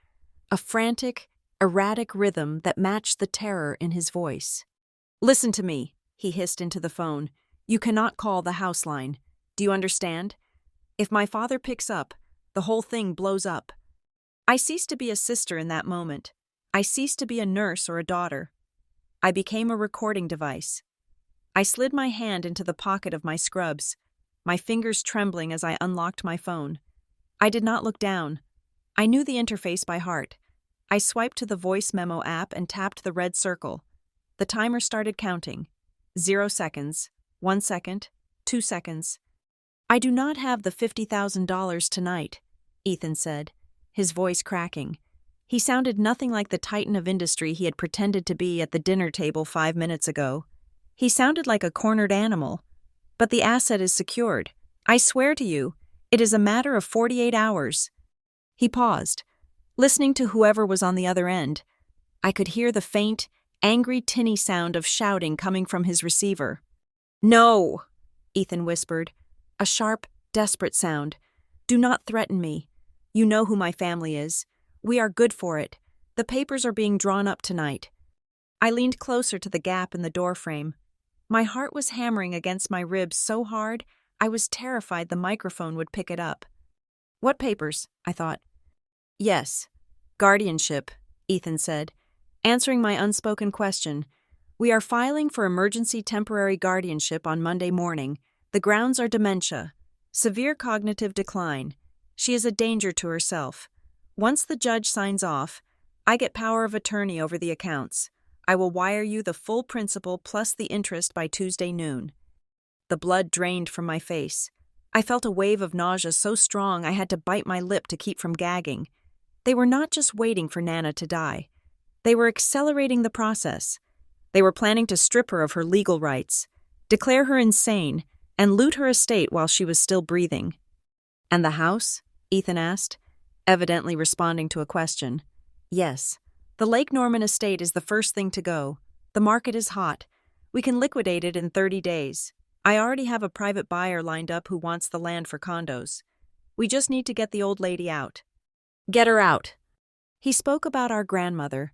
a frantic, erratic rhythm that matched the terror in his voice. "Listen to me," he hissed into the phone. "You cannot call the house line. Do you understand? If my father picks up, the whole thing blows up." I ceased to be a sister in that moment. I ceased to be a nurse or a daughter. I became a recording device. I slid my hand into the pocket of my scrubs, my fingers trembling as I unlocked my phone. I did not look down. I knew the interface by heart. I swiped to the voice memo app and tapped the red circle. The timer started counting. 0 seconds, 1 second, 2 seconds. "I do not have the $50,000 tonight," Ethan said, his voice cracking. He sounded nothing like the titan of industry he had pretended to be at the dinner table 5 minutes ago. He sounded like a cornered animal. "But the asset is secured. I swear to you, it is a matter of 48 hours. He paused, listening to whoever was on the other end. I could hear the faint, angry, tinny sound of shouting coming from his receiver. "No," Ethan whispered, a sharp, desperate sound. "Do not threaten me. You know who my family is. We are good for it. The The papers are being drawn up tonight. I leaned closer to the gap in the doorframe. My heart was hammering against my ribs so hard, I was terrified the microphone would pick it up. What papers? I thought. Yes. Guardianship, Ethan said, answering my unspoken question. We are filing for emergency temporary guardianship on Monday morning. The grounds are dementia. Severe cognitive decline. She is a danger to herself. Once the judge signs off, I get power of attorney over the accounts. I will wire you the full principal plus the interest by Tuesday noon. The blood drained from my face. I felt a wave of nausea so strong I had to bite my lip to keep from gagging. They were not just waiting for Nana to die. They were accelerating the process. They were planning to strip her of her legal rights, declare her insane, and loot her estate while she was still breathing. And the house? Ethan asked, evidently responding to a question. Yes. The Lake Norman estate is the first thing to go. The market is hot. We can liquidate it in 30 days. I already have a private buyer lined up who wants the land for condos. We just need to get the old lady out. Get her out. He spoke about our grandmother,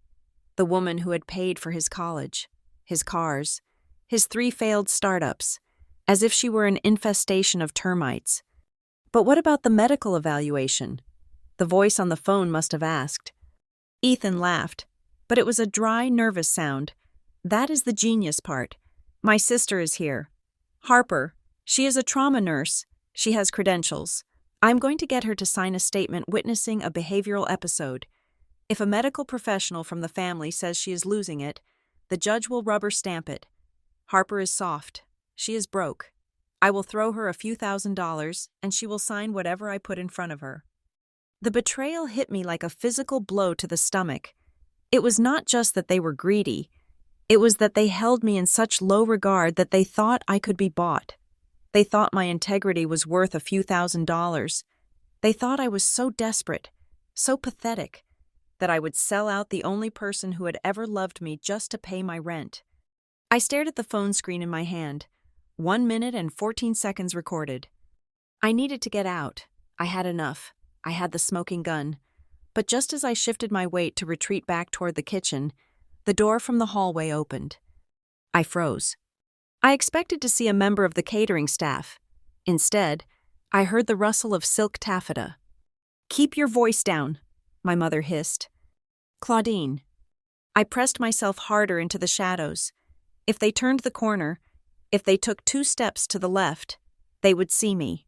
the woman who had paid for his college, his cars, his 3 failed startups, as if she were an infestation of termites. But what about the medical evaluation? The voice on the phone must have asked. Ethan laughed, but it was a dry, nervous sound. That is the genius part. My sister is here. Harper. She is a trauma nurse. She has credentials. I'm going to get her to sign a statement witnessing a behavioral episode. If a medical professional from the family says she is losing it, the judge will rubber stamp it. Harper is soft. She is broke. I will throw her a few $1,000s, and she will sign whatever I put in front of her. The betrayal hit me like a physical blow to the stomach. It was not just that they were greedy. It was that they held me in such low regard that they thought I could be bought. They thought my integrity was worth a few $1,000s. They thought I was so desperate, so pathetic, that I would sell out the only person who had ever loved me just to pay my rent. I stared at the phone screen in my hand. 1 minute and 14 seconds recorded. I needed to get out. I had enough. I had the smoking gun. But just as I shifted my weight to retreat back toward the kitchen, the door from the hallway opened. I froze. I expected to see a member of the catering staff. Instead, I heard the rustle of silk taffeta. "Keep your voice down," my mother hissed. "Claudine." I pressed myself harder into the shadows. If they turned the corner, if they took 2 steps to the left, they would see me.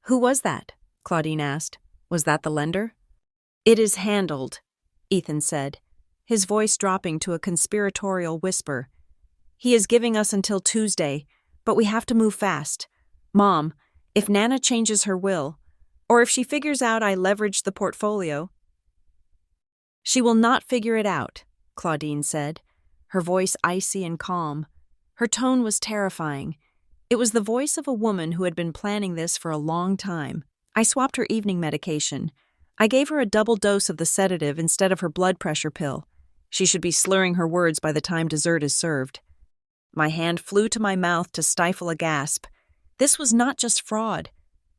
"Who was that?" Claudine asked. "Was that the lender?" "It is handled," Ethan said, his voice dropping to a conspiratorial whisper. "He is giving us until Tuesday, but we have to move fast. Mom, if Nana changes her will, or if she figures out I leveraged the portfolio—" "She will not figure it out," Claudine said, her voice icy and calm. Her tone was terrifying. It was the voice of a woman who had been planning this for a long time. I swapped her evening medication. I gave her a double dose of the sedative instead of her blood pressure pill. She should be slurring her words by the time dessert is served. My hand flew to my mouth to stifle a gasp. This was not just fraud.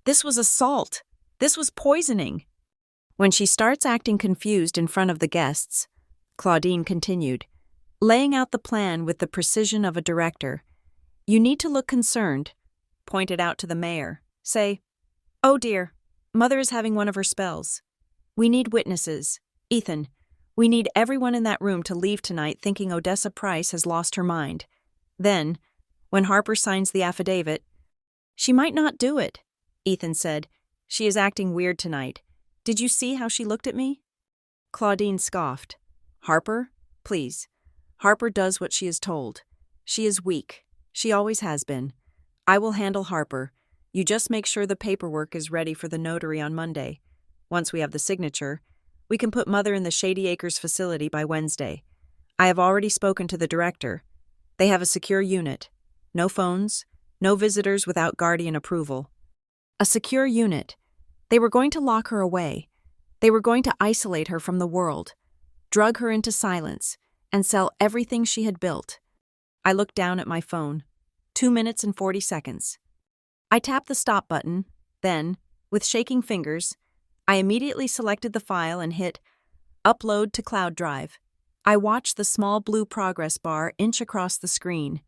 This was assault. This was poisoning. When she starts acting confused in front of the guests, Claudine continued, laying out the plan with the precision of a director. You need to look concerned. Point it out to the mayor. Say, "Oh dear, Mother is having one of her spells. We need witnesses. Ethan, we need everyone in that room to leave tonight thinking Odessa Price has lost her mind." Then, when Harper signs the affidavit, "She might not do it," Ethan said. "She is acting weird tonight. Did you see how she looked at me?" Claudine scoffed. "Harper? Please. Harper does what she is told. She is weak. She always has been. I will handle Harper. You just make sure the paperwork is ready for the notary on Monday. Once we have the signature, we can put Mother in the Shady Acres facility by Wednesday. I have already spoken to the director. They have a secure unit. No phones, no visitors without guardian approval. A secure unit. They were going to lock her away. They were going to isolate her from the world, drug her into silence, and sell everything she had built. I looked down at my phone. 2 minutes and 40 seconds. I tapped the stop button, then, with shaking fingers, I immediately selected the file and hit Upload to cloud drive. I watched the small blue progress bar inch across the screen.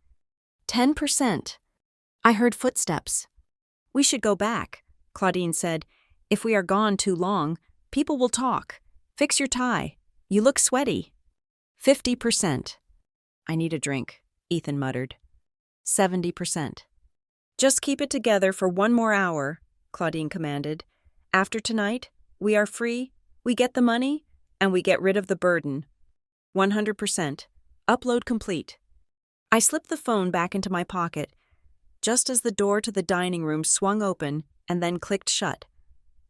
10%. I heard footsteps. We should go back, Claudine said. If we are gone too long, people will talk. Fix your tie. You look sweaty. 50%. I need a drink, Ethan muttered. 70%. Just keep it together for one more hour, Claudine commanded. After tonight, we are free, we get the money, and we get rid of the burden. 100%. Upload complete. I slipped the phone back into my pocket, just as the door to the dining room swung open and then clicked shut.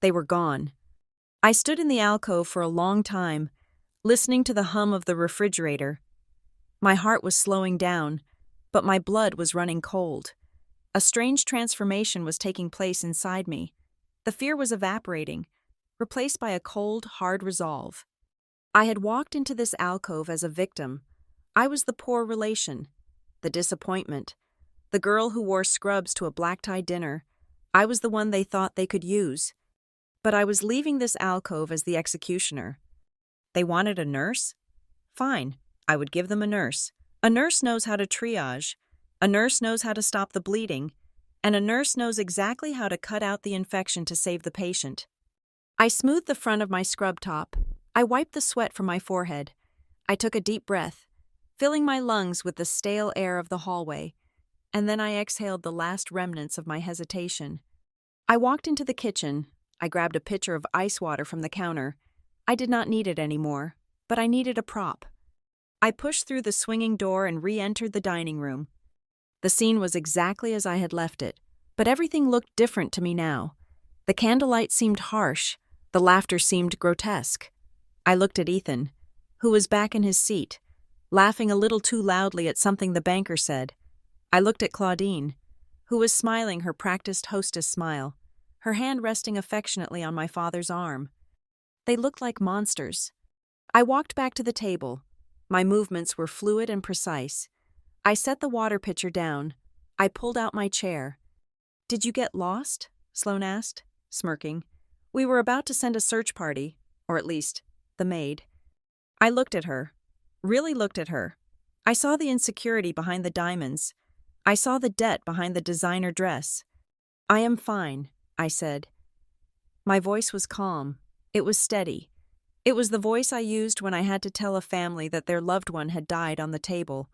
They were gone. I stood in the alcove for a long time, listening to the hum of the refrigerator. My heart was slowing down, but my blood was running cold. A strange transformation was taking place inside me. The fear was evaporating, replaced by a cold, hard resolve. I had walked into this alcove as a victim. I was the poor relation, the disappointment, the girl who wore scrubs to a black-tie dinner. I was the one they thought they could use. But I was leaving this alcove as the executioner. They wanted a nurse? Fine, I would give them a nurse. A nurse knows how to triage. A nurse knows how to stop the bleeding. And a nurse knows exactly how to cut out the infection to save the patient. I smoothed the front of my scrub top. I wiped the sweat from my forehead. I took a deep breath, filling my lungs with the stale air of the hallway, and then I exhaled the last remnants of my hesitation. I walked into the kitchen. I grabbed a pitcher of ice water from the counter. I did not need it anymore, but I needed a prop. I pushed through the swinging door and re-entered the dining room. The scene was exactly as I had left it, but everything looked different to me now. The candlelight seemed harsh. The laughter seemed grotesque. I looked at Ethan, who was back in his seat, laughing a little too loudly at something the banker said. I looked at Claudine, who was smiling her practiced hostess smile, her hand resting affectionately on my father's arm. They looked like monsters. I walked back to the table. My movements were fluid and precise. I set the water pitcher down. I pulled out my chair. "Did you get lost?" Sloane asked, smirking. "We were about to send a search party, or at least, the maid." I looked at her, really looked at her. I saw the insecurity behind the diamonds. I saw the debt behind the designer dress. "I am fine," I said. My voice was calm. It was steady. It was the voice I used when I had to tell a family that their loved one had died on the table,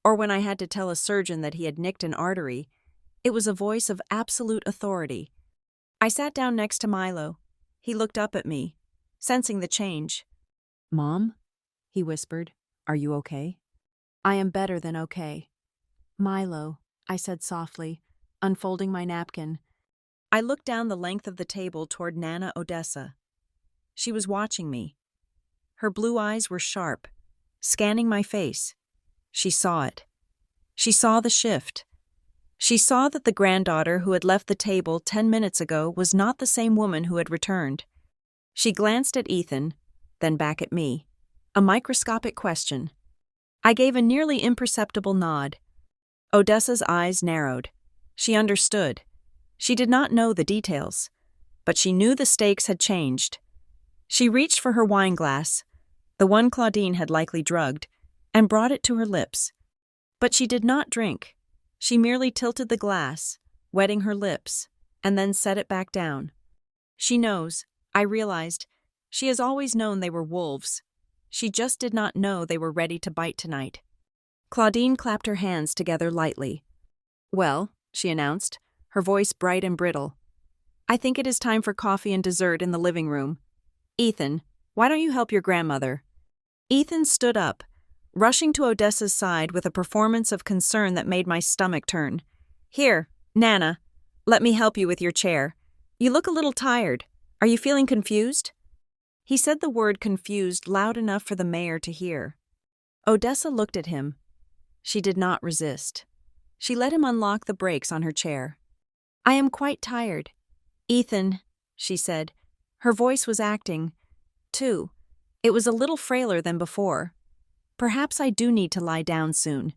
or when I had to tell a surgeon that he had nicked an artery. It was a voice of absolute authority. I sat down next to Milo. He looked up at me, sensing the change. "Mom?" he whispered. "Are you okay?" "I am better than okay." "Milo," I said softly, unfolding my napkin. I looked down the length of the table toward Nana Odessa. She was watching me. Her blue eyes were sharp, scanning my face. She saw it. She saw the shift. She saw that the granddaughter who had left the table 10 minutes ago was not the same woman who had returned. She glanced at Ethan, then back at me. A microscopic question. I gave a nearly imperceptible nod. Odessa's eyes narrowed. She understood. She did not know the details, but she knew the stakes had changed. She reached for her wine glass, the one Claudine had likely drugged, and brought it to her lips. But she did not drink. She merely tilted the glass, wetting her lips, and then set it back down. She knows, I realized. She has always known they were wolves. She just did not know they were ready to bite tonight. Claudine clapped her hands together lightly. "Well," she announced, her voice bright and brittle, "I think it is time for coffee and dessert in the living room. Ethan, why don't you help your grandmother?" Ethan stood up, rushing to Odessa's side with a performance of concern that made my stomach turn. "Here, Nana, let me help you with your chair. You look a little tired. Are you feeling confused?" He said the word confused loud enough for the mayor to hear. Odessa looked at him. She did not resist. She let him unlock the brakes on her chair. "I am quite tired. Ethan," she said. Her voice was acting, too. It was a little frailer than before. "Perhaps I do need to lie down soon."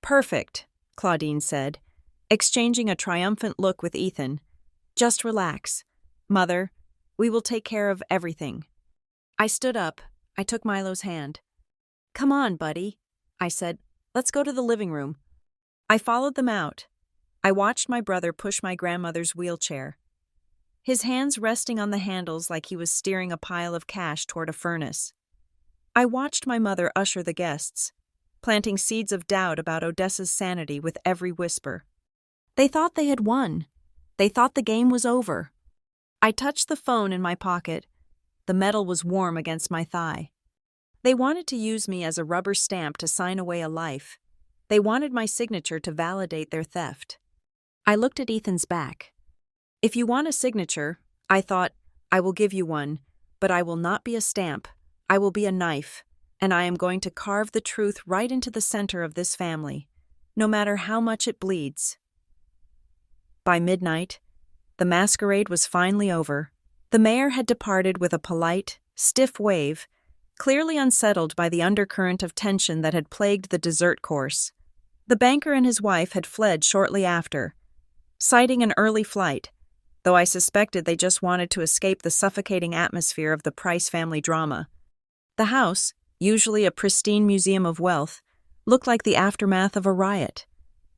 "Perfect," Claudine said, exchanging a triumphant look with Ethan. "Just relax. Mother, we will take care of everything." I stood up, I took Milo's hand. "Come on, buddy," I said. "Let's go to the living room." I followed them out. I watched my brother push my grandmother's wheelchair, his hands resting on the handles like he was steering a pile of cash toward a furnace. I watched my mother usher the guests, planting seeds of doubt about Odessa's sanity with every whisper. They thought they had won. They thought the game was over. I touched the phone in my pocket. The metal was warm against my thigh. They wanted to use me as a rubber stamp to sign away a life. They wanted my signature to validate their theft. I looked at Ethan's back. If you want a signature, I thought, I will give you one, but I will not be a stamp. I will be a knife, and I am going to carve the truth right into the center of this family, no matter how much it bleeds. By midnight, the masquerade was finally over. The mayor had departed with a polite, stiff wave, clearly unsettled by the undercurrent of tension that had plagued the dessert course. The banker and his wife had fled shortly after, citing an early flight, though I suspected they just wanted to escape the suffocating atmosphere of the Price family drama. The house, usually a pristine museum of wealth, looked like the aftermath of a riot.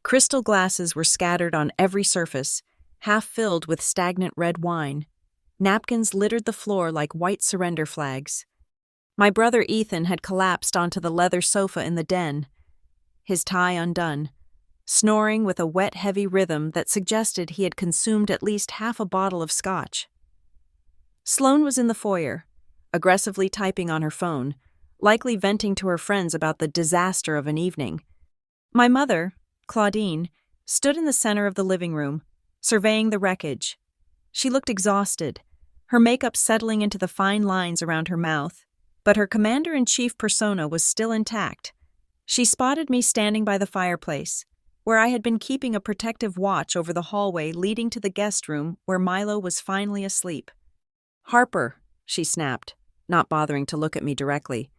Crystal glasses were scattered on every surface, half filled with stagnant red wine. Napkins littered the floor like white surrender flags. My brother Ethan had collapsed onto the leather sofa in the den, his tie undone, snoring with a wet, heavy rhythm that suggested he had consumed at least half a bottle of scotch. Sloane was in the foyer, aggressively typing on her phone, likely venting to her friends about the disaster of an evening. My mother, Claudine, stood in the center of the living room, surveying the wreckage. She looked exhausted, her makeup settling into the fine lines around her mouth, but her commander-in-chief persona was still intact. She spotted me standing by the fireplace, where I had been keeping a protective watch over the hallway leading to the guest room where Milo was finally asleep. "Harper," she snapped, not bothering to look at me directly,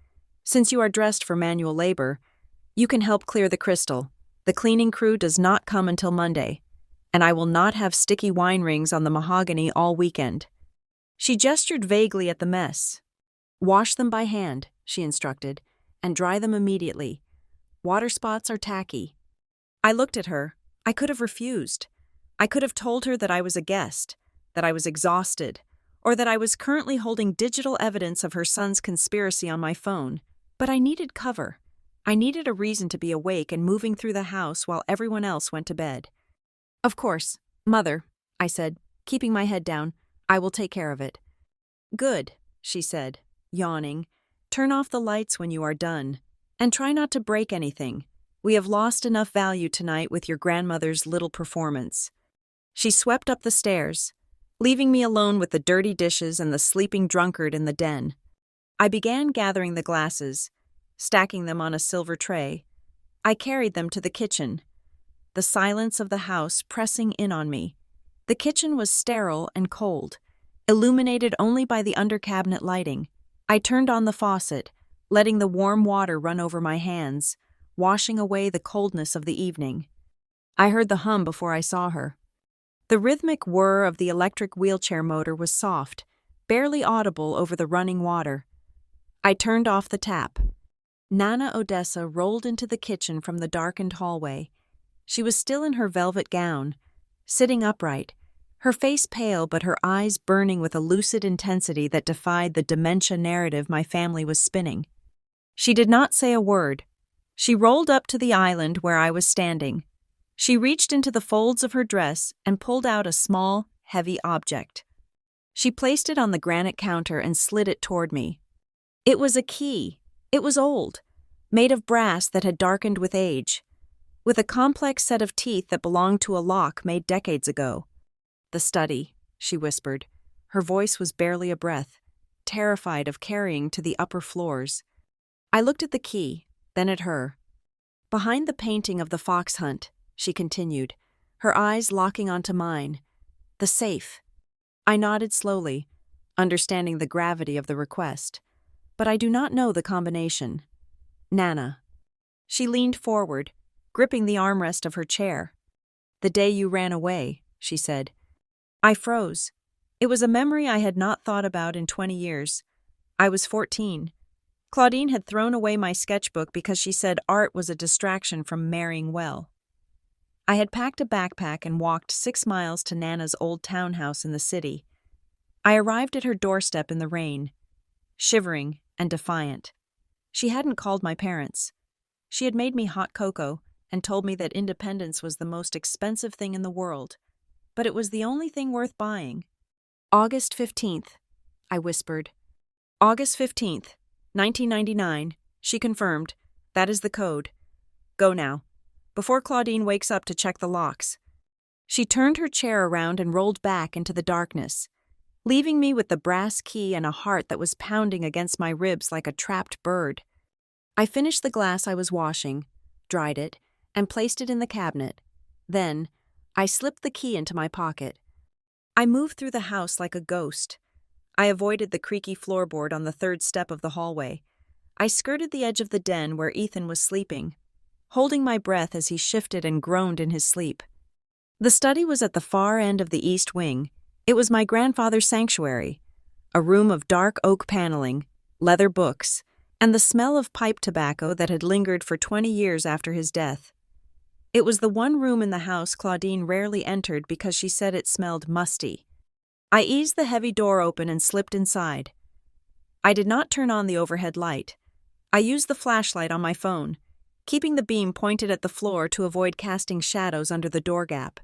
"since you are dressed for manual labor, you can help clear the crystal. The cleaning crew does not come until Monday, and I will not have sticky wine rings on the mahogany all weekend." She gestured vaguely at the mess. "Wash them by hand," she instructed, "and dry them immediately. Water spots are tacky." I looked at her. I could have refused. I could have told her that I was a guest, that I was exhausted, or that I was currently holding digital evidence of her son's conspiracy on my phone. But I needed cover. I needed a reason to be awake and moving through the house while everyone else went to bed. "Of course, Mother," I said, keeping my head down. "I will take care of it." "Good," she said, yawning. "Turn off the lights when you are done, and try not to break anything. We have lost enough value tonight with your grandmother's little performance." She swept up the stairs, leaving me alone with the dirty dishes and the sleeping drunkard in the den. I began gathering the glasses, stacking them on a silver tray. I carried them to the kitchen, the silence of the house pressing in on me. The kitchen was sterile and cold, illuminated only by the under-cabinet lighting. I turned on the faucet, letting the warm water run over my hands, washing away the coldness of the evening. I heard the hum before I saw her. The rhythmic whir of the electric wheelchair motor was soft, barely audible over the running water. I turned off the tap. Nana Odessa rolled into the kitchen from the darkened hallway. She was still in her velvet gown, sitting upright, her face pale but her eyes burning with a lucid intensity that defied the dementia narrative my family was spinning. She did not say a word. She rolled up to the island where I was standing. She reached into the folds of her dress and pulled out a small, heavy object. She placed it on the granite counter and slid it toward me. It was a key. It was old, made of brass that had darkened with age, with a complex set of teeth that belonged to a lock made decades ago. "The study," she whispered. Her voice was barely a breath, terrified of carrying to the upper floors. I looked at the key, then at her. "Behind the painting of the fox hunt," she continued, her eyes locking onto mine. "The safe." I nodded slowly, understanding the gravity of the request. "But I do not know the combination." "Nana." She leaned forward, gripping the armrest of her chair. "The day you ran away," she said. I froze. It was a memory I had not thought about in 20 years. I was 14. Claudine had thrown away my sketchbook because she said art was a distraction from marrying well. I had packed a backpack and walked 6 miles to Nana's old townhouse in the city. I arrived at her doorstep in the rain, shivering and defiant. She hadn't called my parents. She had made me hot cocoa and told me that independence was the most expensive thing in the world, but it was the only thing worth buying. August 15th, I whispered. August 15th, 1999, she confirmed. That is the code. Go now, before Claudine wakes up to check the locks. She turned her chair around and rolled back into the darkness, leaving me with the brass key and a heart that was pounding against my ribs like a trapped bird. I finished the glass I was washing, dried it, and placed it in the cabinet. Then, I slipped the key into my pocket. I moved through the house like a ghost. I avoided the creaky floorboard on the 3rd step of the hallway. I skirted the edge of the den where Ethan was sleeping, holding my breath as he shifted and groaned in his sleep. The study was at the far end of the east wing. It was my grandfather's sanctuary, a room of dark oak paneling, leather books, and the smell of pipe tobacco that had lingered for 20 years after his death. It was the one room in the house Claudine rarely entered because she said it smelled musty. I eased the heavy door open and slipped inside. I did not turn on the overhead light. I used the flashlight on my phone, keeping the beam pointed at the floor to avoid casting shadows under the door gap.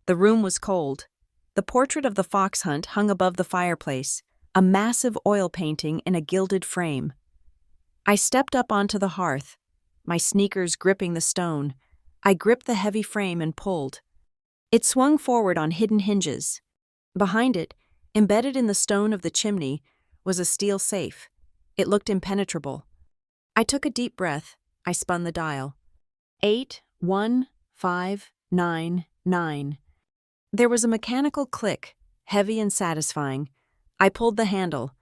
The room was cold. The portrait of the fox hunt hung above the fireplace, a massive oil painting in a gilded frame. I stepped up onto the hearth, my sneakers gripping the stone. I gripped the heavy frame and pulled. It swung forward on hidden hinges. Behind it, embedded in the stone of the chimney, was a steel safe. It looked impenetrable. I took a deep breath. I spun the dial. 81599. There was a mechanical click, heavy and satisfying. I pulled the handle.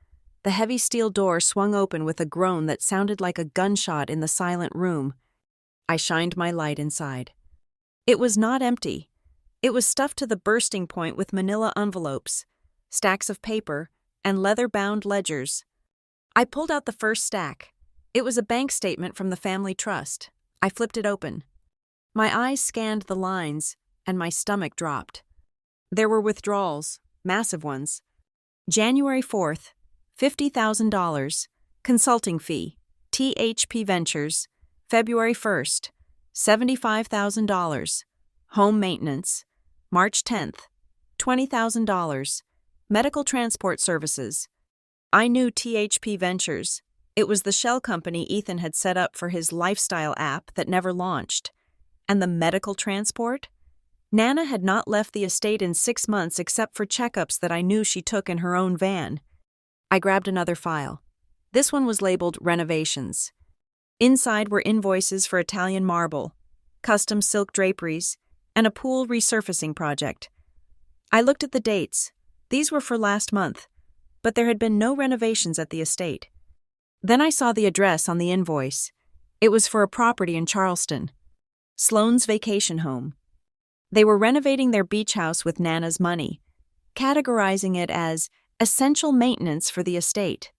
The heavy steel door swung open with a groan that sounded like a gunshot in the silent room. I shined my light inside. It was not empty. It was stuffed to the bursting point with manila envelopes, stacks of paper, and leather-bound ledgers. I pulled out the first stack. It was a bank statement from the family trust. I flipped it open. My eyes scanned the lines, and my stomach dropped. There were withdrawals, massive ones. January 4th, $50,000, consulting fee, THP Ventures. February 1st, $75,000, home maintenance. March 10th, $20,000, medical transport services. I knew THP Ventures. It was the shell company Ethan had set up for his lifestyle app that never launched. And the medical transport? Nana had not left the estate in 6 months except for checkups that I knew she took in her own van. I grabbed another file. This one was labeled Renovations. Inside were invoices for Italian marble, custom silk draperies, and a pool resurfacing project. I looked at the dates. These were for last month, but there had been no renovations at the estate. Then I saw the address on the invoice. It was for a property in Charleston, Sloane's vacation home. They were renovating their beach house with Nana's money, categorizing it as essential maintenance for the estate.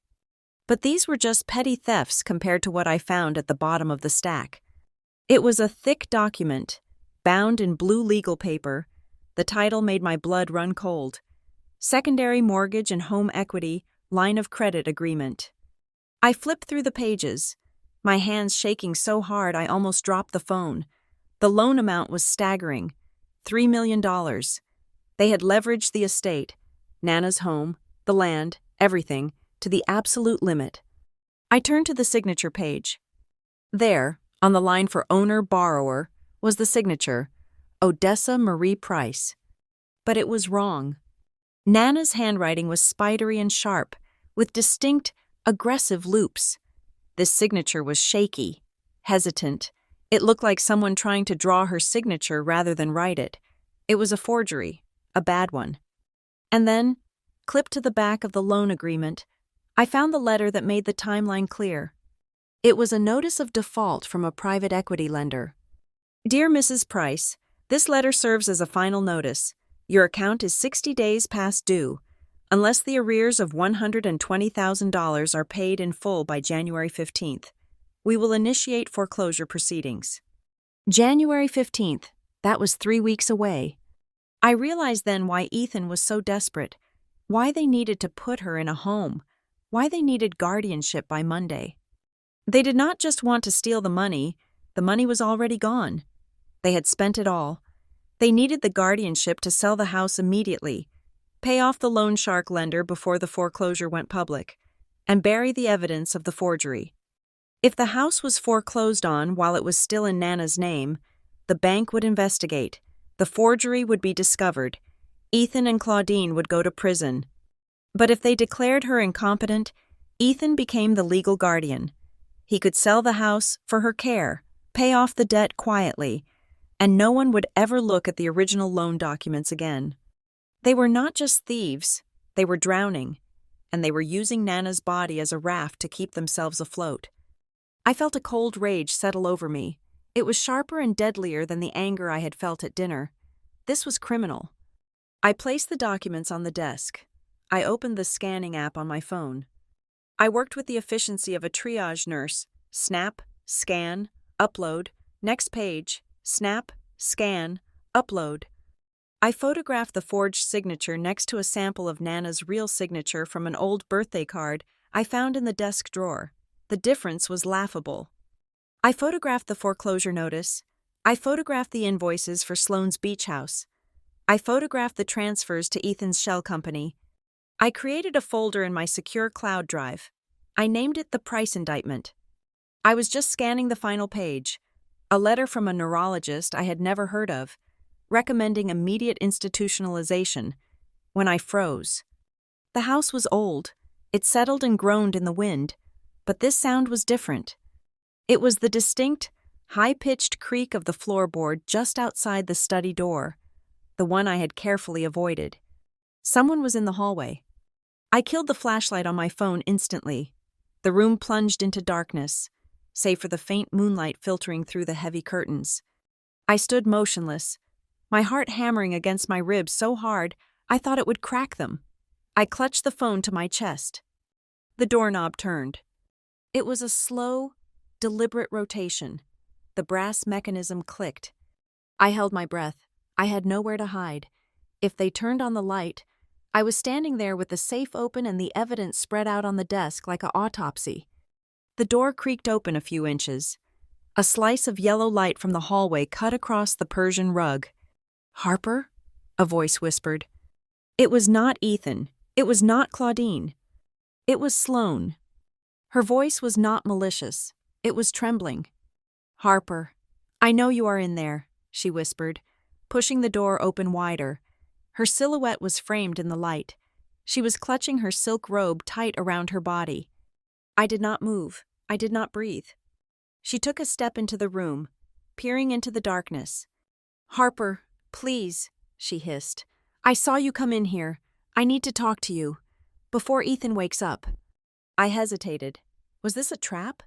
But these were just petty thefts compared to what I found at the bottom of the stack. It was a thick document, bound in blue legal paper. The title made my blood run cold. Secondary Mortgage and Home Equity Line of Credit Agreement. I flipped through the pages, my hands shaking so hard I almost dropped the phone. The loan amount was staggering, $3 million. They had leveraged the estate, Nana's home, the land, everything, to the absolute limit. I turned to the signature page. There, on the line for owner-borrower, was the signature, Odessa Marie Price. But it was wrong. Nana's handwriting was spidery and sharp, with distinct, aggressive loops. This signature was shaky, hesitant. It looked like someone trying to draw her signature rather than write it. It was a forgery, a bad one. And then, clipped to the back of the loan agreement, I found the letter that made the timeline clear. It was a notice of default from a private equity lender. Dear Mrs. Price, this letter serves as a final notice. Your account is 60 days past due. Unless the arrears of $120,000 are paid in full by January 15th, we will initiate foreclosure proceedings. January 15th, that was 3 weeks away. I realized then why Ethan was so desperate, why they needed to put her in a home, why they needed guardianship by Monday. They did not just want to steal the money was already gone. They had spent it all. They needed the guardianship to sell the house immediately, pay off the loan shark lender before the foreclosure went public, and bury the evidence of the forgery. If the house was foreclosed on while it was still in Nana's name, the bank would investigate, the forgery would be discovered, Ethan and Claudine would go to prison. But if they declared her incompetent, Ethan became the legal guardian. He could sell the house for her care, pay off the debt quietly, and no one would ever look at the original loan documents again. They were not just thieves, they were drowning, and they were using Nana's body as a raft to keep themselves afloat. I felt a cold rage settle over me. It was sharper and deadlier than the anger I had felt at dinner. This was criminal. I placed the documents on the desk. I opened the scanning app on my phone. I worked with the efficiency of a triage nurse. Snap, scan, upload, next page, snap, scan, upload. I photographed the forged signature next to a sample of Nana's real signature from an old birthday card I found in the desk drawer. The difference was laughable. I photographed the foreclosure notice. I photographed the invoices for Sloane's beach house. I photographed the transfers to Ethan's shell company. I created a folder in my secure cloud drive. I named it the price indictment. I was just scanning the final page. A letter from a neurologist I had never heard of, recommending immediate institutionalization, when I froze. The house was old. It settled and groaned in the wind, but this sound was different. It was the distinct, high-pitched creak of the floorboard just outside the study door, the one I had carefully avoided. Someone was in the hallway. I killed the flashlight on my phone instantly. The room plunged into darkness, save for the faint moonlight filtering through the heavy curtains. I stood motionless, my heart hammering against my ribs so hard I thought it would crack them. I clutched the phone to my chest. The doorknob turned. It was a slow, deliberate rotation. The brass mechanism clicked. I held my breath. I had nowhere to hide. If they turned on the light, I was standing there with the safe open and the evidence spread out on the desk like an autopsy. The door creaked open a few inches. A slice of yellow light from the hallway cut across the Persian rug. "Harper?" a voice whispered. It was not Ethan. It was not Claudine. It was Sloane. Her voice was not malicious. It was trembling. "Harper, I know you are in there," she whispered, pushing the door open wider. Her silhouette was framed in the light. She was clutching her silk robe tight around her body. I did not move. I did not breathe. She took a step into the room, peering into the darkness. "Harper, please," she hissed. "I saw you come in here. I need to talk to you. Before Ethan wakes up." I hesitated. Was this a trap?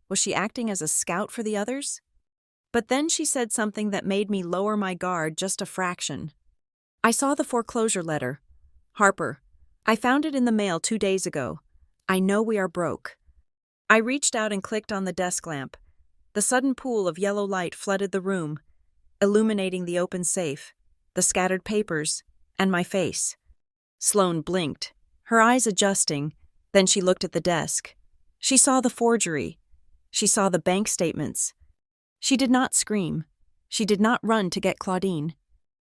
Was she acting as a scout for the others? But then she said something that made me lower my guard just a fraction. "I saw the foreclosure letter. Harper, I found it in the mail 2 days ago. I know we are broke." I reached out and clicked on the desk lamp. The sudden pool of yellow light flooded the room, illuminating the open safe, the scattered papers, and my face. Sloane blinked, her eyes adjusting, then she looked at the desk. She saw the forgery. She saw the bank statements. She did not scream. She did not run to get Claudine.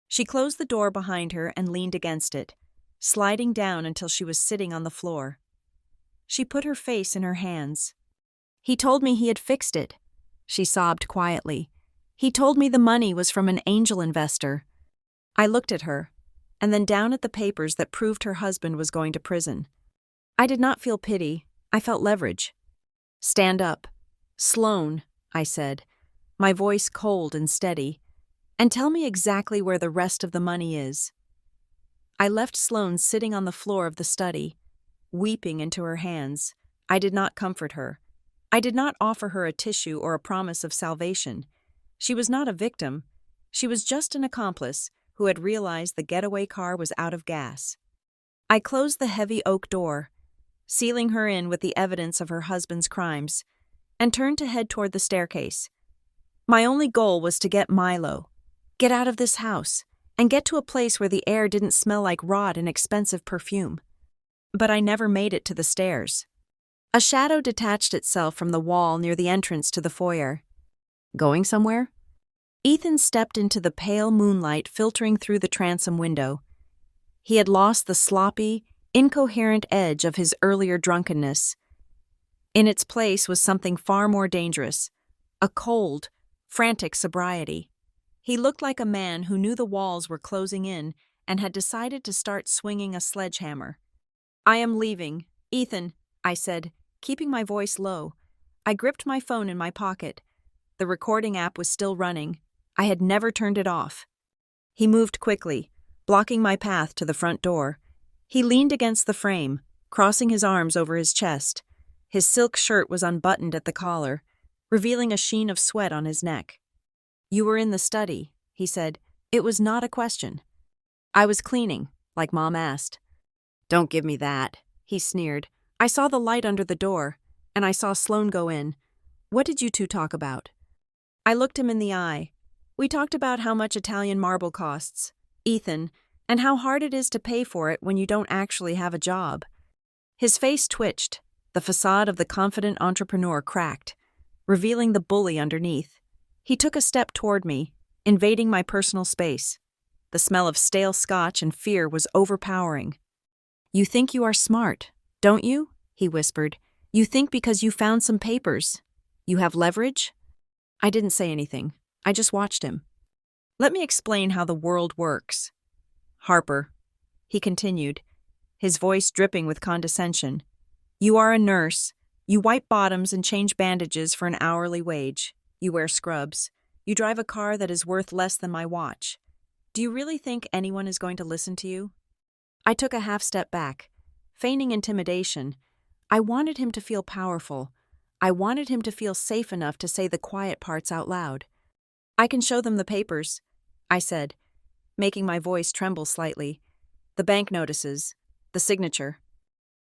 She closed the door behind her and leaned against it, sliding down until she was sitting on the floor. She put her face in her hands. "He told me he had fixed it," she sobbed quietly. "He told me the money was from an angel investor." I looked at her, and then down at the papers that proved her husband was going to prison. I did not feel pity. I felt leverage. "Stand up. Sloane," I said, my voice cold and steady, "and tell me exactly where the rest of the money is." I left Sloane sitting on the floor of the study, weeping into her hands. I did not comfort her. I did not offer her a tissue or a promise of salvation. She was not a victim. She was just an accomplice who had realized the getaway car was out of gas. I closed the heavy oak door, sealing her in with the evidence of her husband's crimes, and turned to head toward the staircase. My only goal was to get Milo, get out of this house, and get to a place where the air didn't smell like rot and expensive perfume. But I never made it to the stairs. A shadow detached itself from the wall near the entrance to the foyer. Going somewhere? Ethan stepped into the pale moonlight filtering through the transom window. He had lost the sloppy, incoherent edge of his earlier drunkenness. In its place was something far more dangerous, a cold, frantic sobriety. He looked like a man who knew the walls were closing in and had decided to start swinging a sledgehammer. "I am leaving, Ethan," I said, keeping my voice low. I gripped my phone in my pocket. The recording app was still running. I had never turned it off. He moved quickly, blocking my path to the front door. He leaned against the frame, crossing his arms over his chest. His silk shirt was unbuttoned at the collar, revealing a sheen of sweat on his neck. "You were in the study," he said. "It was not a question." "I was cleaning, like Mom asked." "Don't give me that," he sneered. "I saw the light under the door, and I saw Sloane go in. What did you two talk about?" I looked him in the eye. We talked about how much Italian marble costs, Ethan, and how hard it is to pay for it when you don't actually have a job. His face twitched. The facade of the confident entrepreneur cracked, revealing the bully underneath. He took a step toward me, invading my personal space. The smell of stale scotch and fear was overpowering. "You think you are smart, don't you?" he whispered. "You think because you found some papers, you have leverage?" I didn't say anything. I just watched him. "Let me explain how the world works. Harper," he continued, his voice dripping with condescension. "You are a nurse. You wipe bottoms and change bandages for an hourly wage. You wear scrubs. You drive a car that is worth less than my watch. Do you really think anyone is going to listen to you?" I took a half step back, feigning intimidation. I wanted him to feel powerful. I wanted him to feel safe enough to say the quiet parts out loud. "I can show them the papers," I said, making my voice tremble slightly. "The bank notices, the signature."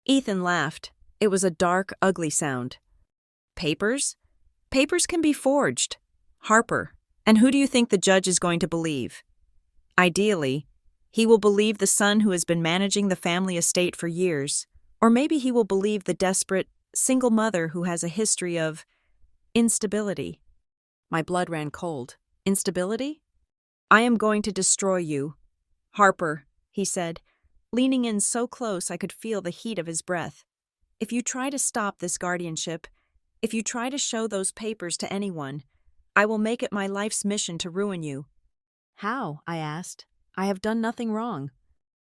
Ethan laughed. It was a dark, ugly sound. "Papers? Papers can be forged. Harper, and who do you think the judge is going to believe? Ideally, he will believe the son who has been managing the family estate for years, or maybe he will believe the desperate, single mother who has a history of instability." My blood ran cold. Instability? "I am going to destroy you, Harper," he said, leaning in so close I could feel the heat of his breath. "If you try to stop this guardianship, if you try to show those papers to anyone, I will make it my life's mission to ruin you." "How?" I asked. "I have done nothing wrong."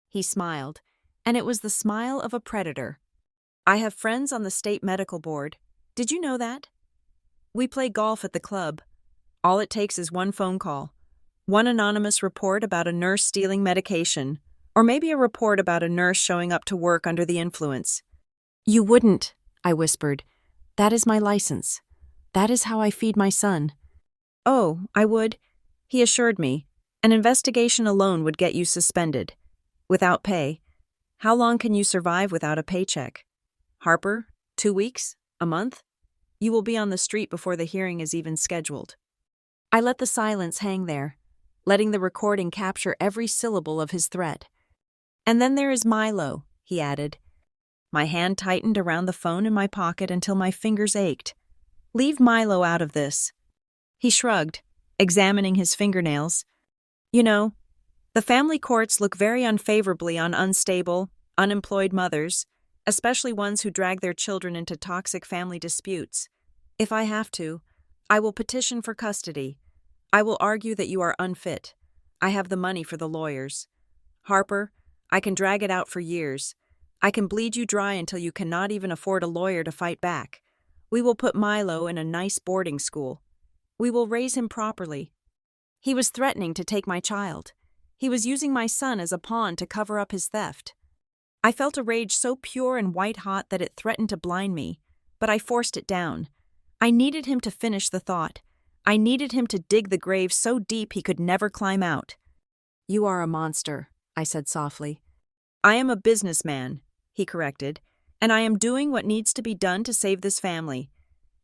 He smiled, and it was the smile of a predator. "I have friends on the state medical board. Did you know that? We play golf at the club. All it takes is one phone call, one anonymous report about a nurse stealing medication, or maybe a report about a nurse showing up to work under the influence." "You wouldn't," I whispered. "That is my license. That is how I feed my son." "Oh, I would," he assured me. "An investigation alone would get you suspended. Without pay. How long can you survive without a paycheck? Harper, 2 weeks? A month? You will be on the street before the hearing is even scheduled." I let the silence hang there, letting the recording capture every syllable of his threat. "And then there is Milo," he added. My hand tightened around the phone in my pocket until my fingers ached. "Leave Milo out of this." He shrugged, examining his fingernails. "You know, the family courts look very unfavorably on unstable, unemployed mothers, especially ones who drag their children into toxic family disputes. If I have to, I will petition for custody. I will argue that you are unfit. I have the money for the lawyers. Harper, I can drag it out for years. I can bleed you dry until you cannot even afford a lawyer to fight back. We will put Milo in a nice boarding school. We will raise him properly." He was threatening to take my child. He was using my son as a pawn to cover up his theft. I felt a rage so pure and white-hot that it threatened to blind me, but I forced it down. I needed him to finish the thought. I needed him to dig the grave so deep he could never climb out. "You are a monster," I said softly. I am a businessman, he corrected, and I am doing what needs to be done to save this family.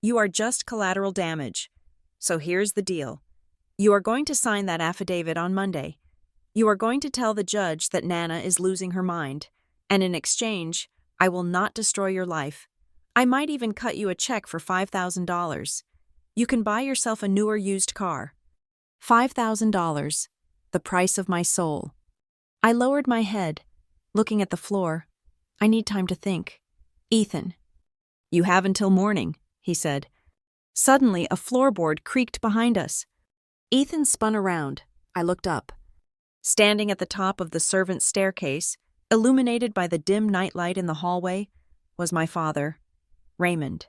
You are just collateral damage. So here's the deal. You are going to sign that affidavit on Monday. You are going to tell the judge that Nana is losing her mind, and in exchange, I will not destroy your life. I might even cut you a check for $5,000. You can buy yourself a newer used car. $5,000, the price of my soul. I lowered my head, looking at the floor. I need time to think. Ethan. You have until morning, he said. Suddenly, a floorboard creaked behind us. Ethan spun around. I looked up. Standing at the top of the servants' staircase, illuminated by the dim nightlight in the hallway, was my father, Raymond.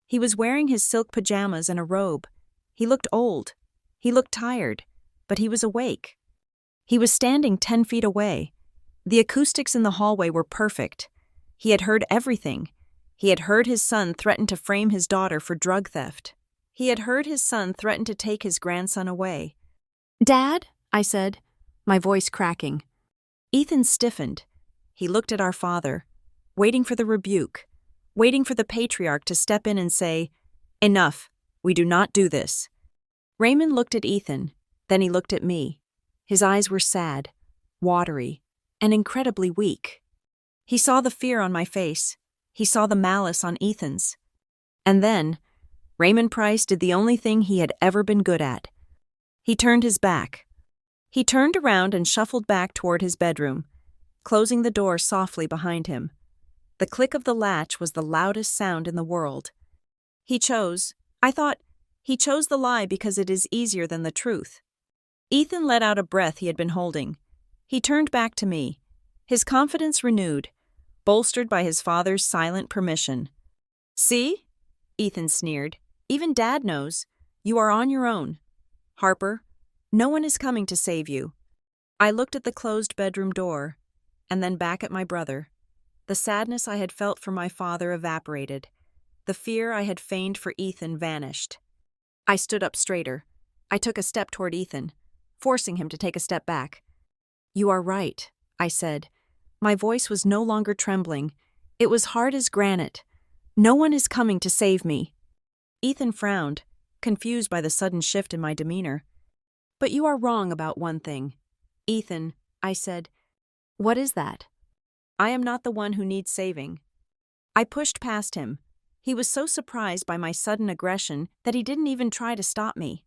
He was wearing his silk pajamas and a robe. He looked old. He looked tired, but he was awake. He was standing 10 feet away. The acoustics in the hallway were perfect. He had heard everything. He had heard his son threaten to frame his daughter for drug theft. He had heard his son threaten to take his grandson away. "Dad?" I said, my voice cracking. Ethan stiffened. He looked at our father, waiting for the rebuke, waiting for the patriarch to step in and say, "Enough, we do not do this." Raymond looked at Ethan, then he looked at me. His eyes were sad, watery, and incredibly weak. He saw the fear on my face. He saw the malice on Ethan's. And then, Raymond Price did the only thing he had ever been good at. He turned his back. He turned around and shuffled back toward his bedroom, closing the door softly behind him. The click of the latch was the loudest sound in the world. He chose the lie because it is easier than the truth. Ethan let out a breath he had been holding. He turned back to me, his confidence renewed, bolstered by his father's silent permission. "See?" Ethan sneered. "Even Dad knows. You are on your own. Harper, no one is coming to save you." I looked at the closed bedroom door, and then back at my brother. The sadness I had felt for my father evaporated. The fear I had feigned for Ethan vanished. I stood up straighter. I took a step toward Ethan, forcing him to take a step back. "You are right," I said. My voice was no longer trembling. It was hard as granite. "No one is coming to save me." Ethan frowned, confused by the sudden shift in my demeanor. "But you are wrong about one thing." "Ethan," I said. "What is that?" "I am not the one who needs saving." I pushed past him. He was so surprised by my sudden aggression that he didn't even try to stop me.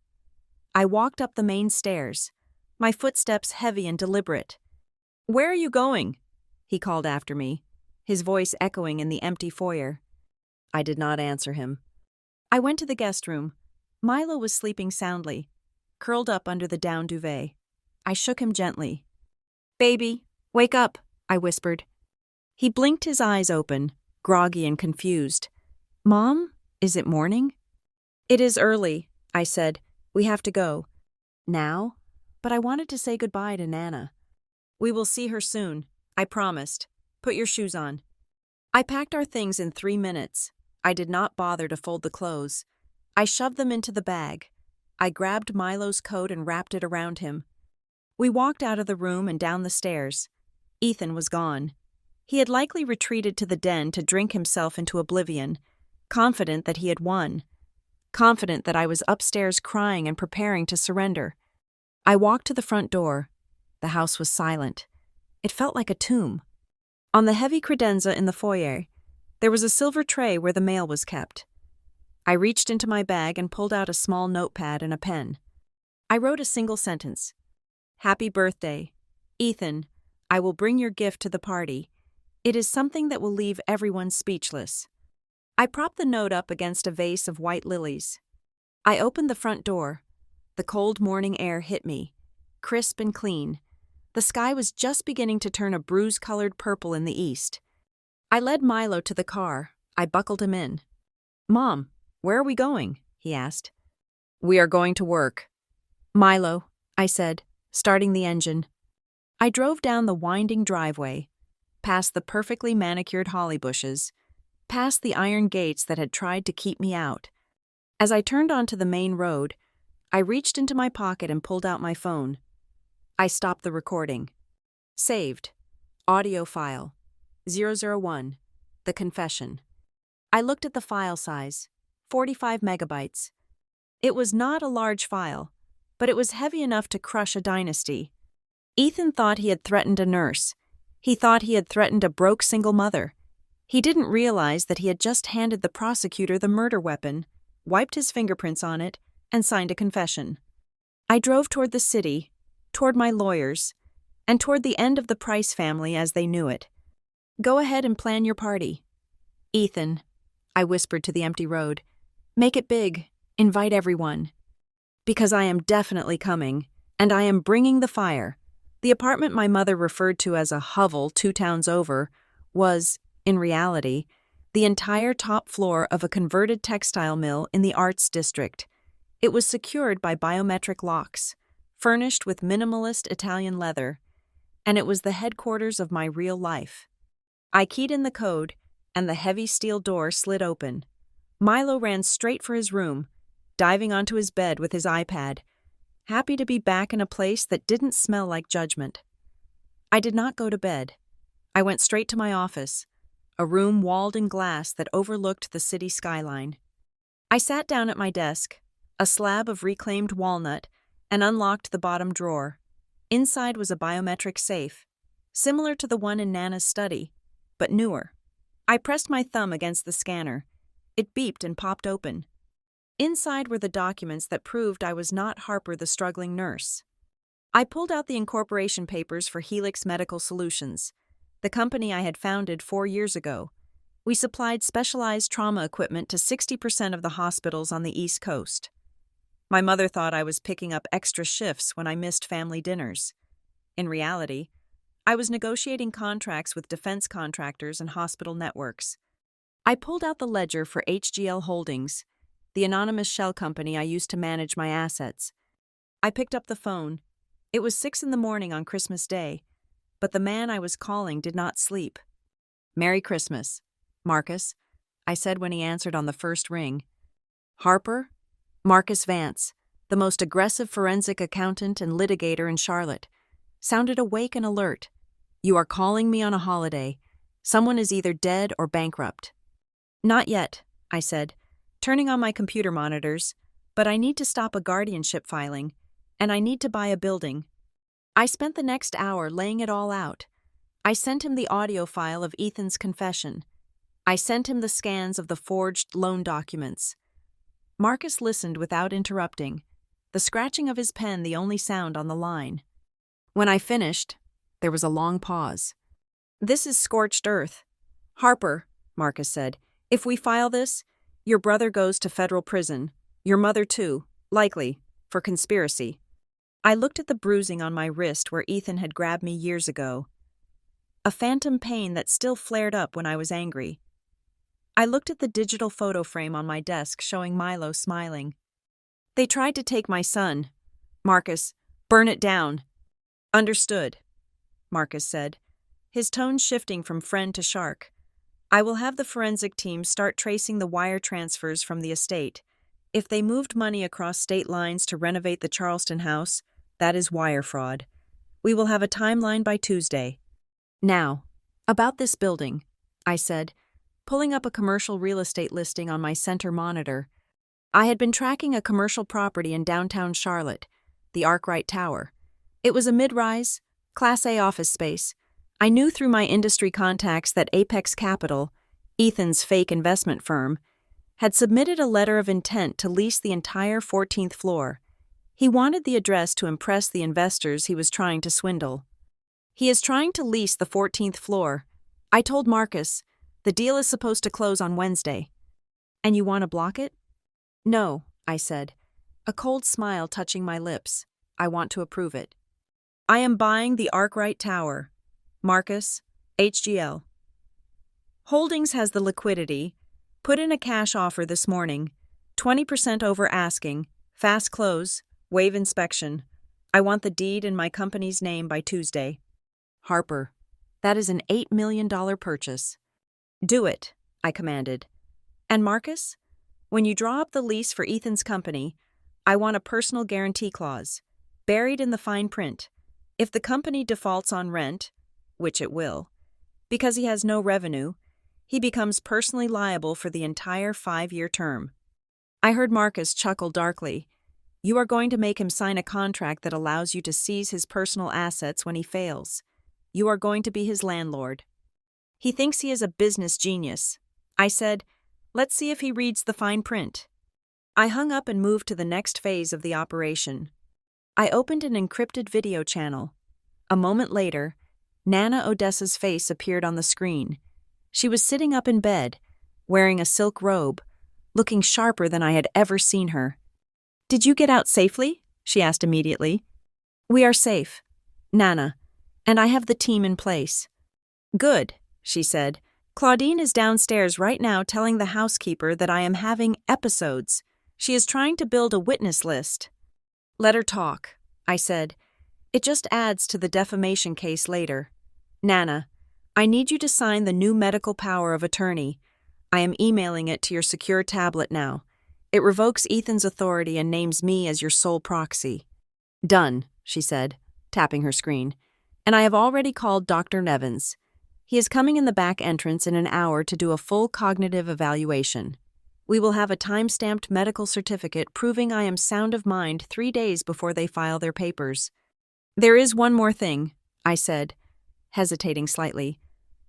I walked up the main stairs, my footsteps heavy and deliberate. "Where are you going?" he called after me, his voice echoing in the empty foyer. I did not answer him. I went to the guest room. Milo was sleeping soundly, curled up under the down duvet. I shook him gently. "Baby, wake up," I whispered. He blinked his eyes open, groggy and confused. "Mom, is it morning?" "It is early," I said. "We have to go." "Now?" But I wanted to say goodbye to Nana. "We will see her soon, I promised. Put your shoes on." I packed our things in 3 minutes. I did not bother to fold the clothes. I shoved them into the bag. I grabbed Milo's coat and wrapped it around him. We walked out of the room and down the stairs. Ethan was gone. He had likely retreated to the den to drink himself into oblivion, confident that he had won, confident that I was upstairs crying and preparing to surrender. I walked to the front door. The house was silent. It felt like a tomb. On the heavy credenza in the foyer, there was a silver tray where the mail was kept. I reached into my bag and pulled out a small notepad and a pen. I wrote a single sentence. "Happy birthday. Ethan, I will bring your gift to the party. It is something that will leave everyone speechless." I propped the note up against a vase of white lilies. I opened the front door. The cold morning air hit me, crisp and clean. The sky was just beginning to turn a bruise-colored purple in the east. I led Milo to the car. I buckled him in. "Mom, where are we going?" he asked. "We are going to work." "Milo," I said, starting the engine. I drove down the winding driveway, past the perfectly manicured holly bushes, past the iron gates that had tried to keep me out. As I turned onto the main road, I reached into my pocket and pulled out my phone. I stopped the recording. Saved. Audio file 001. The confession. I looked at the file size, 45 megabytes. It was not a large file, but it was heavy enough to crush a dynasty. Ethan thought he had threatened a nurse. He thought he had threatened a broke single mother. He didn't realize that he had just handed the prosecutor the murder weapon, wiped his fingerprints on it, and signed a confession. I drove toward the city, toward my lawyers, and toward the end of the Price family as they knew it. Go ahead and plan your party. Ethan, I whispered to the empty road, make it big, invite everyone. Because I am definitely coming, and I am bringing the fire. The apartment my mother referred to as a hovel 2 towns over was, in reality, the entire top floor of a converted textile mill in the Arts District. It was secured by biometric locks, furnished with minimalist Italian leather, and it was the headquarters of my real life. I keyed in the code, and the heavy steel door slid open. Milo ran straight for his room, diving onto his bed with his iPad, happy to be back in a place that didn't smell like judgment. I did not go to bed. I went straight to my office, a room walled in glass that overlooked the city skyline. I sat down at my desk, a slab of reclaimed walnut, and unlocked the bottom drawer. Inside was a biometric safe, similar to the one in Nana's study, but newer. I pressed my thumb against the scanner. It beeped and popped open. Inside were the documents that proved I was not Harper the struggling nurse. I pulled out the incorporation papers for Helix Medical Solutions, the company I had founded 4 years ago. We supplied specialized trauma equipment to 60% of the hospitals on the East Coast. My mother thought I was picking up extra shifts when I missed family dinners. In reality, I was negotiating contracts with defense contractors and hospital networks. I pulled out the ledger for HGL Holdings, the anonymous shell company I used to manage my assets. I picked up the phone. It was 6 in the morning on Christmas Day, but the man I was calling did not sleep. "Merry Christmas, Marcus," I said when he answered on the first ring. "Harper?" Marcus Vance, the most aggressive forensic accountant and litigator in Charlotte, sounded awake and alert. "You are calling me on a holiday. Someone is either dead or bankrupt." "Not yet," I said, turning on my computer monitors, "but I need to stop a guardianship filing, and I need to buy a building." I spent the next hour laying it all out. I sent him the audio file of Ethan's confession. I sent him the scans of the forged loan documents. Marcus listened without interrupting, the scratching of his pen the only sound on the line. When I finished, there was a long pause. "This is scorched earth. Harper," Marcus said, "if we file this, your brother goes to federal prison. Your mother too, likely, for conspiracy." I looked at the bruising on my wrist where Ethan had grabbed me years ago. A phantom pain that still flared up when I was angry. I looked at the digital photo frame on my desk showing Milo smiling. "They tried to take my son. Marcus, burn it down." "Understood," Marcus said, his tone shifting from friend to shark. "I will have the forensic team start tracing the wire transfers from the estate. If they moved money across state lines to renovate the Charleston house, that is wire fraud. We will have a timeline by Tuesday." "Now, about this building," I said, pulling up a commercial real estate listing on my center monitor. I had been tracking a commercial property in downtown Charlotte, the Arkwright Tower. It was a mid-rise, Class A office space. I knew through my industry contacts that Apex Capital, Ethan's fake investment firm, had submitted a letter of intent to lease the entire 14th floor. He wanted the address to impress the investors he was trying to swindle. "He is trying to lease the 14th floor. I told Marcus, the deal is supposed to close on Wednesday." "And you want to block it?" "No," I said, a cold smile touching my lips. "I want to approve it. I am buying the Arkwright Tower. Marcus, HGL. Holdings has the liquidity. Put in a cash offer this morning. 20% over asking. Fast close. Waive inspection. I want the deed in my company's name by Tuesday." "Harper, that is an $8 million purchase." "Do it," I commanded. "And Marcus, when you draw up the lease for Ethan's company, I want a personal guarantee clause, buried in the fine print. If the company defaults on rent, which it will. Because he has no revenue, he becomes personally liable for the entire 5-year term. I heard Marcus chuckle darkly. You are going to make him sign a contract that allows you to seize his personal assets when he fails. You are going to be his landlord. He thinks he is a business genius. I said, let's see if he reads the fine print. I hung up and moved to the next phase of the operation. I opened an encrypted video channel. A moment later, Nana Odessa's face appeared on the screen. She was sitting up in bed, wearing a silk robe, looking sharper than I had ever seen her. Did you get out safely? She asked immediately. We are safe, Nana, and I have the team in place. Good, she said. Claudine is downstairs right now telling the housekeeper that I am having episodes. She is trying to build a witness list. Let her talk, I said. It just adds to the defamation case later. Nana, I need you to sign the new medical power of attorney. I am emailing it to your secure tablet now. It revokes Ethan's authority and names me as your sole proxy. Done, she said, tapping her screen. And I have already called Dr. Nevins. He is coming in the back entrance in an hour to do a full cognitive evaluation. We will have a time-stamped medical certificate proving I am sound of mind 3 days before they file their papers. There is one more thing, I said, hesitating slightly.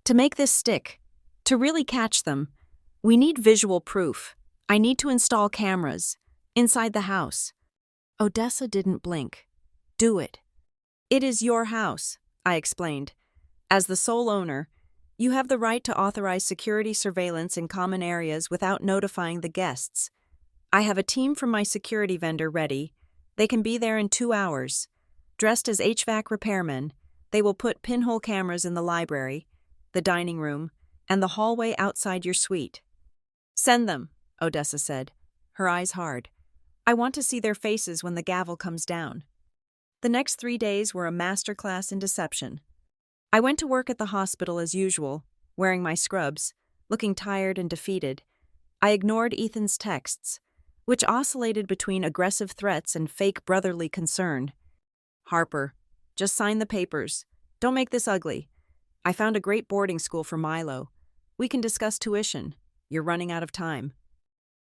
To make this stick, to really catch them, we need visual proof. I need to install cameras inside the house. Odessa didn't blink. Do it. It is your house, I explained. As the sole owner, you have the right to authorize security surveillance in common areas without notifying the guests. I have a team from my security vendor ready. They can be there in 2 hours. Dressed as HVAC repairmen, they will put pinhole cameras in the library, the dining room, and the hallway outside your suite. Send them, Odessa said, her eyes hard. I want to see their faces when the gavel comes down. The next 3 days were a masterclass in deception. I went to work at the hospital as usual, wearing my scrubs, looking tired and defeated. I ignored Ethan's texts, which oscillated between aggressive threats and fake brotherly concern. Harper, just sign the papers. Don't make this ugly. I found a great boarding school for Milo. We can discuss tuition. You're running out of time.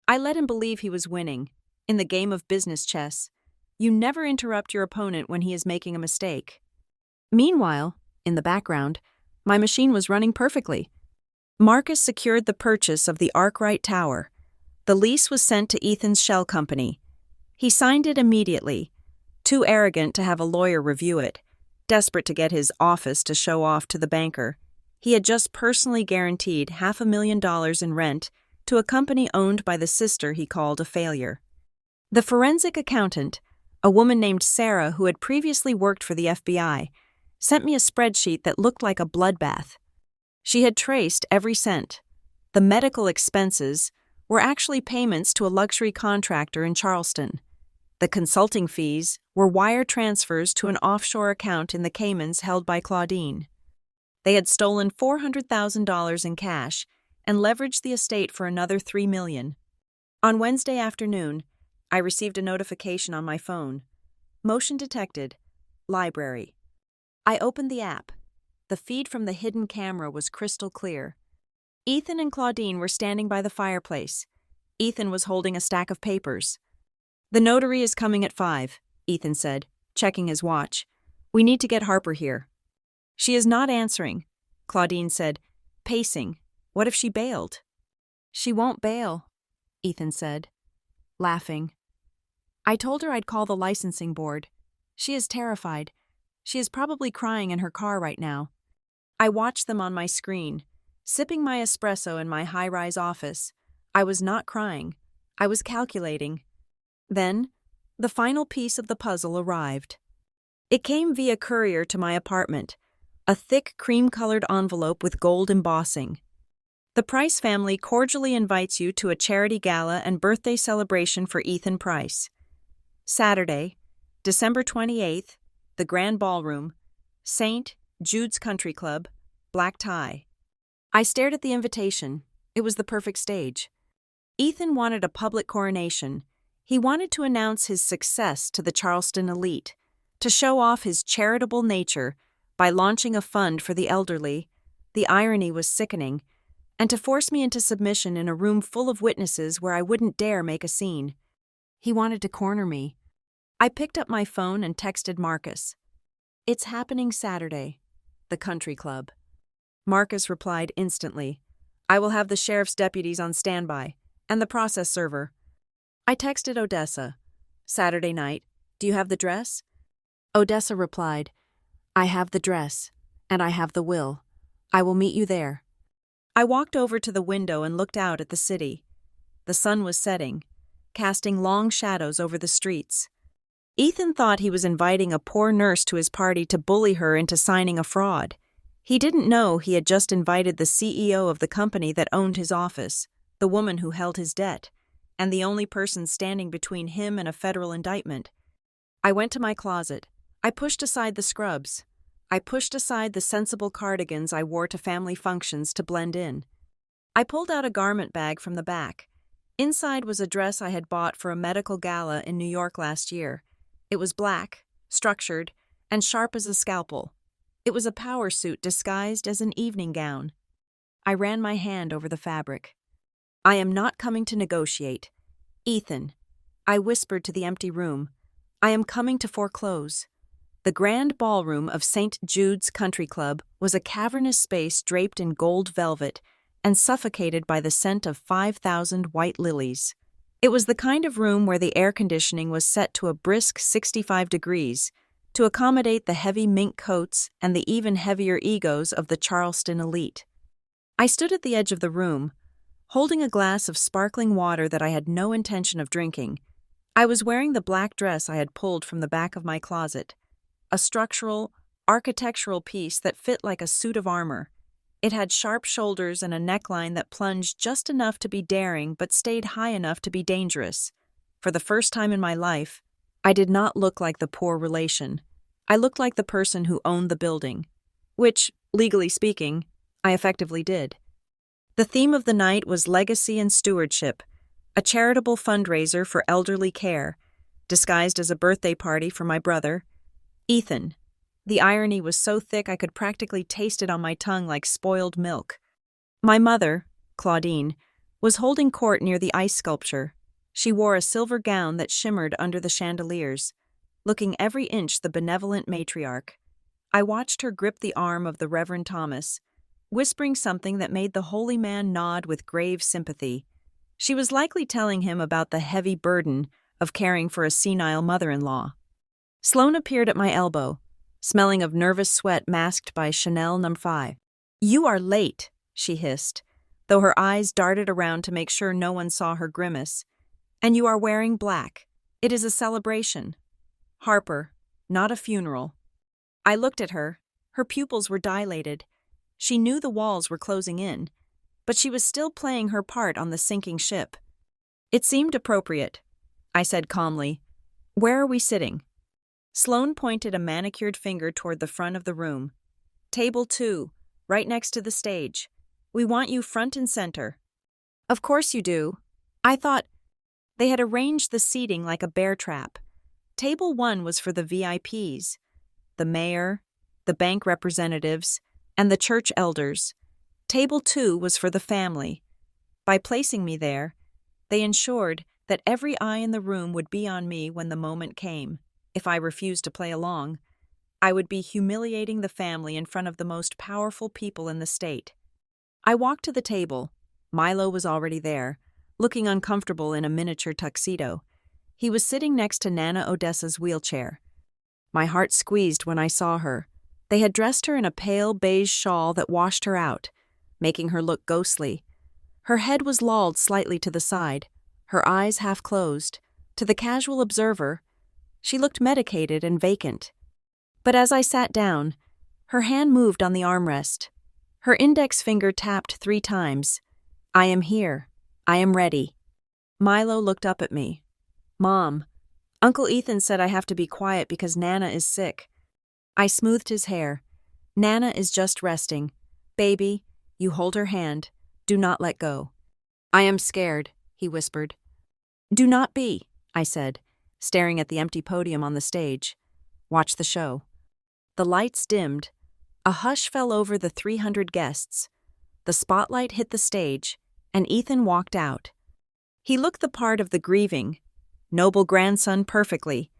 I let him believe he was winning. In the game of business chess, you never interrupt your opponent when he is making a mistake. Meanwhile, in the background, my machine was running perfectly. Marcus secured the purchase of the Arkwright Tower. The lease was sent to Ethan's shell company. He signed it immediately, too arrogant to have a lawyer review it, desperate to get his office to show off to the banker. He had just personally guaranteed $500,000 in rent to a company owned by the sister he called a failure. The forensic accountant, a woman named Sarah who had previously worked for the FBI, sent me a spreadsheet that looked like a bloodbath. She had traced every cent. The medical expenses were actually payments to a luxury contractor in Charleston. The consulting fees were wire transfers to an offshore account in the Caymans held by Claudine. They had stolen $400,000 in cash and leveraged the estate for another $3 million. On Wednesday afternoon, I received a notification on my phone. Motion detected. Library. I opened the app. The feed from the hidden camera was crystal clear. Ethan and Claudine were standing by the fireplace. Ethan was holding a stack of papers. The notary is coming at 5, Ethan said, checking his watch. We need to get Harper here. She is not answering, Claudine said, pacing. What if she bailed? She won't bail, Ethan said, laughing. I told her I'd call the licensing board. She is terrified. She is probably crying in her car right now. I watched them on my screen, sipping my espresso in my high-rise office. I was not crying. I was calculating. Then, the final piece of the puzzle arrived. It came via courier to my apartment, a thick cream-colored envelope with gold embossing. The Price family cordially invites you to a charity gala and birthday celebration for Ethan Price. Saturday, December 28th, the Grand Ballroom, St. Jude's Country Club, black tie. I stared at the invitation. It was the perfect stage. Ethan wanted a public coronation. He wanted to announce his success to the Charleston elite, to show off his charitable nature by launching a fund for the elderly. The irony was sickening, and to force me into submission in a room full of witnesses where I wouldn't dare make a scene. He wanted to corner me. I picked up my phone and texted Marcus. "It's happening Saturday. The country club." Marcus replied instantly. "I will have the sheriff's deputies on standby, and the process server." I texted Odessa. "Saturday night. Do you have the dress?" Odessa replied, "I have the dress, and I have the will. I will meet you there." I walked over to the window and looked out at the city. The sun was setting, casting long shadows over the streets. Ethan thought he was inviting a poor nurse to his party to bully her into signing a fraud. He didn't know he had just invited the CEO of the company that owned his office, the woman who held his debt, and the only person standing between him and a federal indictment. I went to my closet. I pushed aside the scrubs. I pushed aside the sensible cardigans I wore to family functions to blend in. I pulled out a garment bag from the back. Inside was a dress I had bought for a medical gala in New York last year. It was black, structured, and sharp as a scalpel. It was a power suit disguised as an evening gown. I ran my hand over the fabric. "I am not coming to negotiate. Ethan," I whispered to the empty room, "I am coming to foreclose." The grand ballroom of St. Jude's Country Club was a cavernous space draped in gold velvet and suffocated by the scent of 5,000 white lilies. It was the kind of room where the air conditioning was set to a brisk 65 degrees to accommodate the heavy mink coats and the even heavier egos of the Charleston elite. I stood at the edge of the room, holding a glass of sparkling water that I had no intention of drinking. I was wearing the black dress I had pulled from the back of my closet, a structural, architectural piece that fit like a suit of armor. It had sharp shoulders and a neckline that plunged just enough to be daring but stayed high enough to be dangerous. For the first time in my life, I did not look like the poor relation. I looked like the person who owned the building, which, legally speaking, I effectively did. The theme of the night was legacy and stewardship, a charitable fundraiser for elderly care, disguised as a birthday party for my brother, Ethan. The irony was so thick I could practically taste it on my tongue like spoiled milk. My mother, Claudine, was holding court near the ice sculpture. She wore a silver gown that shimmered under the chandeliers, looking every inch the benevolent matriarch. I watched her grip the arm of the Reverend Thomas, whispering something that made the holy man nod with grave sympathy. She was likely telling him about the heavy burden of caring for a senile mother-in-law. Sloane appeared at my elbow, smelling of nervous sweat masked by Chanel No. 5. "You are late," she hissed, though her eyes darted around to make sure no one saw her grimace. "And you are wearing black. It is a celebration. Harper, not a funeral." I looked at her. Her pupils were dilated. She knew the walls were closing in, but she was still playing her part on the sinking ship. "It seemed appropriate," I said calmly. "Where are we sitting?" Sloane pointed a manicured finger toward the front of the room. "Table 2, right next to the stage. We want you front and center." "Of course you do." I thought they had arranged the seating like a bear trap. Table 1 was for the VIPs, the mayor, the bank representatives, and the church elders. Table 2 was for the family. By placing me there, they ensured that every eye in the room would be on me when the moment came. If I refused to play along, I would be humiliating the family in front of the most powerful people in the state. I walked to the table. Milo was already there, looking uncomfortable in a miniature tuxedo. He was sitting next to Nana Odessa's wheelchair. My heart squeezed when I saw her. They had dressed her in a pale beige shawl that washed her out, making her look ghostly. Her head was lolled slightly to the side, her eyes half closed. To the casual observer, she looked medicated and vacant. But as I sat down, her hand moved on the armrest. Her index finger tapped 3 times. "I am here. I am ready." Milo looked up at me. "Mom, Uncle Ethan said I have to be quiet because Nana is sick." I smoothed his hair. "Nana is just resting. Baby, you hold her hand. Do not let go." "I am scared," he whispered. "Do not be," I said, staring at the empty podium on the stage. "Watch the show." The lights dimmed. A hush fell over the 300 guests. The spotlight hit the stage, and Ethan walked out. He looked the part of the grieving, noble grandson perfectly.